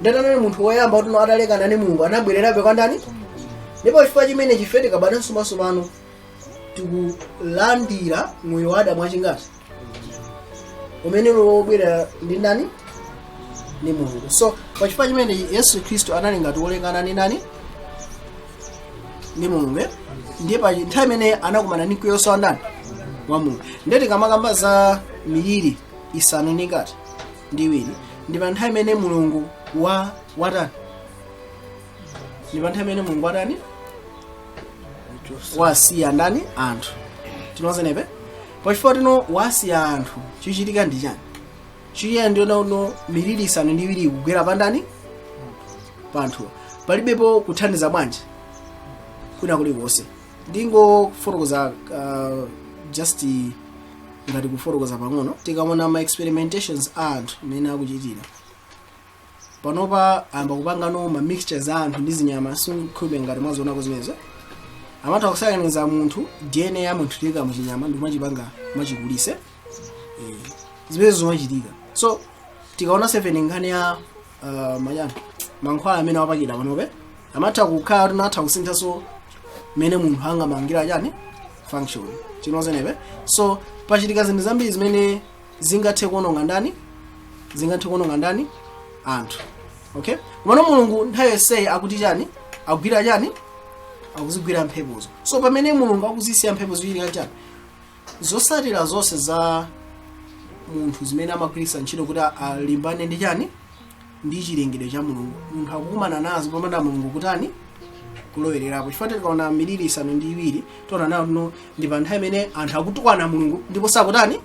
ndanane munthu woyamba kuti adalekana ndi Mulungu anabwererabe kwa ndani ndipo ife chimene chife tikabatanso masomano tikulandira moyo wa Adamu achingati umene wobwera ndi ndani ni Mulungu. So pachifukwa chimene Yesu Kristo anali ngati wolekana ndi nani ni Mulungu ndiye pa nthawi imene anakumana ndi mkwiyo wosowa ndani wa Mulungu ndiye tikamakamba za miliri isanu ndi ngati ndi iwiri ndi pa nthawi imene Mulungu watani ndi pa nthawi imene Mulungu watani wasiya ndani anthu tinoza nepe pachifukwa tino wasiya anthu chichitika ndi chani chiya ndiyo miliri isanu ndi iwiri kugwera pandani panthu palibepo kuthandiza bwanji kuna kuliwonse ndingofotokoza just ngati kufotokoza pang'ono tikaona ma experimentations anthu amene akuchitira panopa amba kupangano ma mixtures a anthu ndi zinyama sunkhube ngati mwazionako zimenezo amatha kusakaniza munthu DNA ya munthu tika muchinyama ndi mwachipanga mwachikulise zimenezo zomachitika so tikaona 7 nkhani ya mankhwala amene wapakida panope amatha kukhala kuti natha kusinthaso mene munthu angamangira chani function chinoze nepe so pachitika zinthu zambiri zimene zingathe kuononga ndani anthu okay kumano Mulungu nthawi yonseyi akuti chani akugwira chani akuzigwira mphepozo so pamene Mulungu akuzisiya mphepo zichitika chani zosatira zonse za munthu zimene amagwiritsa ntchito kuti alimbane ndi chani ndi chilengedwe cha Mulungu munthu akukumana nazo pamanda Mulungu kutani kulowererapo chifukwa tikaona miliri isanu ndi iwiri tiona nawo no ndi pa nthawi imene anthu akutukwana Mulungu ndipo sakutani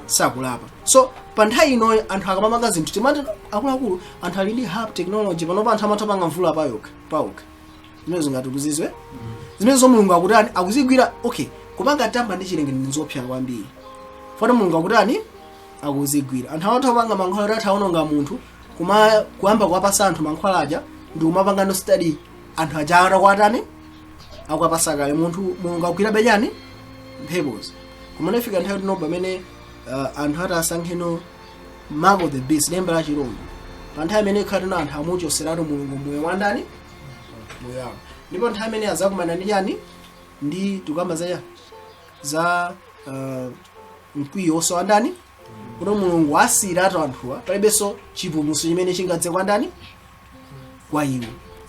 sakulapa so pa nthawi ino anthu akamamanga zinthu timati akuluakulu anthu ali ndi hub technology panopa anthu amatapanga mvula pawokha zimene zingati kuzizwe zimene zo Mulungu akutani akuzigwira okay kupanga tamba ndi chilengedwe nzopsa kwambiri fona Mulungu akutani akuzigwira anthu amatapanga mankhwala kuti aononga munthu kuyamba kuwapasa anthu mankhwala aja ndi kumapanga no study anthu aja kwatani akwapasa kale munthu Mulungu akugwira bejani mphepozi kumene fika nthawi ino pamene anthu atasankheno mark of the beast lemba la chirombo pa nthawi imene khatino anthu amuchoseratu Mulungu moyo wandani moyo wawo ndipo nthawi imene azakumana ndi chani ndi tukamba za mkwiyo wosowa ndani kuti mulungu asiyiratu anthuwa palibenso chipulumutso chimene chingadze kwa ndani kwa iwo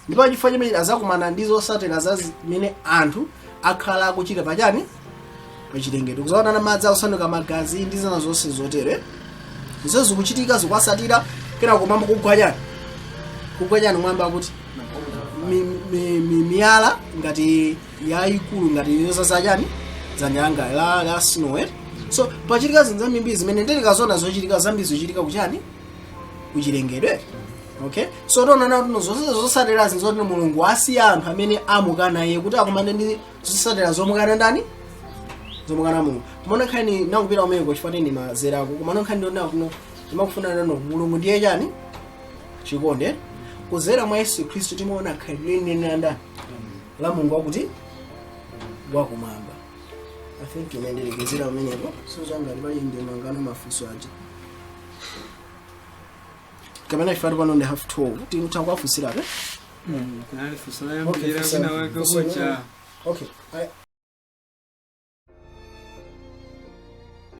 ndipo chifukwa chimene azakumana ndi zosatera za zimene anthu akhala akuchita pachani pachilengedwe kuzaona na madzi akusanduka magazi ndi zina zonse zotere izo zikuchitika zikwasatira kena kumamba kugwa chani mwamba kuti miyala ngati yayikulu ngati yozaza chani za nyanga la snow so pachitika zinthu zambiri zimene ndikazona zochitika zambiri zochitika kuchani kuchilengedwe okay so tonana kuti zonse zosatera zinthu zoti mulungu asiya anthu amene amukana iye kuti akumane ndi zosatera zomukana ndani zomukana mulungu kumona nkhani nakupita umeko chifukwa ndi mazerako kumana nkhani ndionera kuno timakufuna nano mulungu ndiye chani chikonde kuzera mwa Yesu Kristo timaona khalidwe ndani la Mungu wakuti wakumwamba. I think imendelekezera umenepo so zanga libali ndi mangano mafunso aje kamana ifari pano ndi half 12 timutakwa fusira kunali fusira yambira kuna wako kocha okay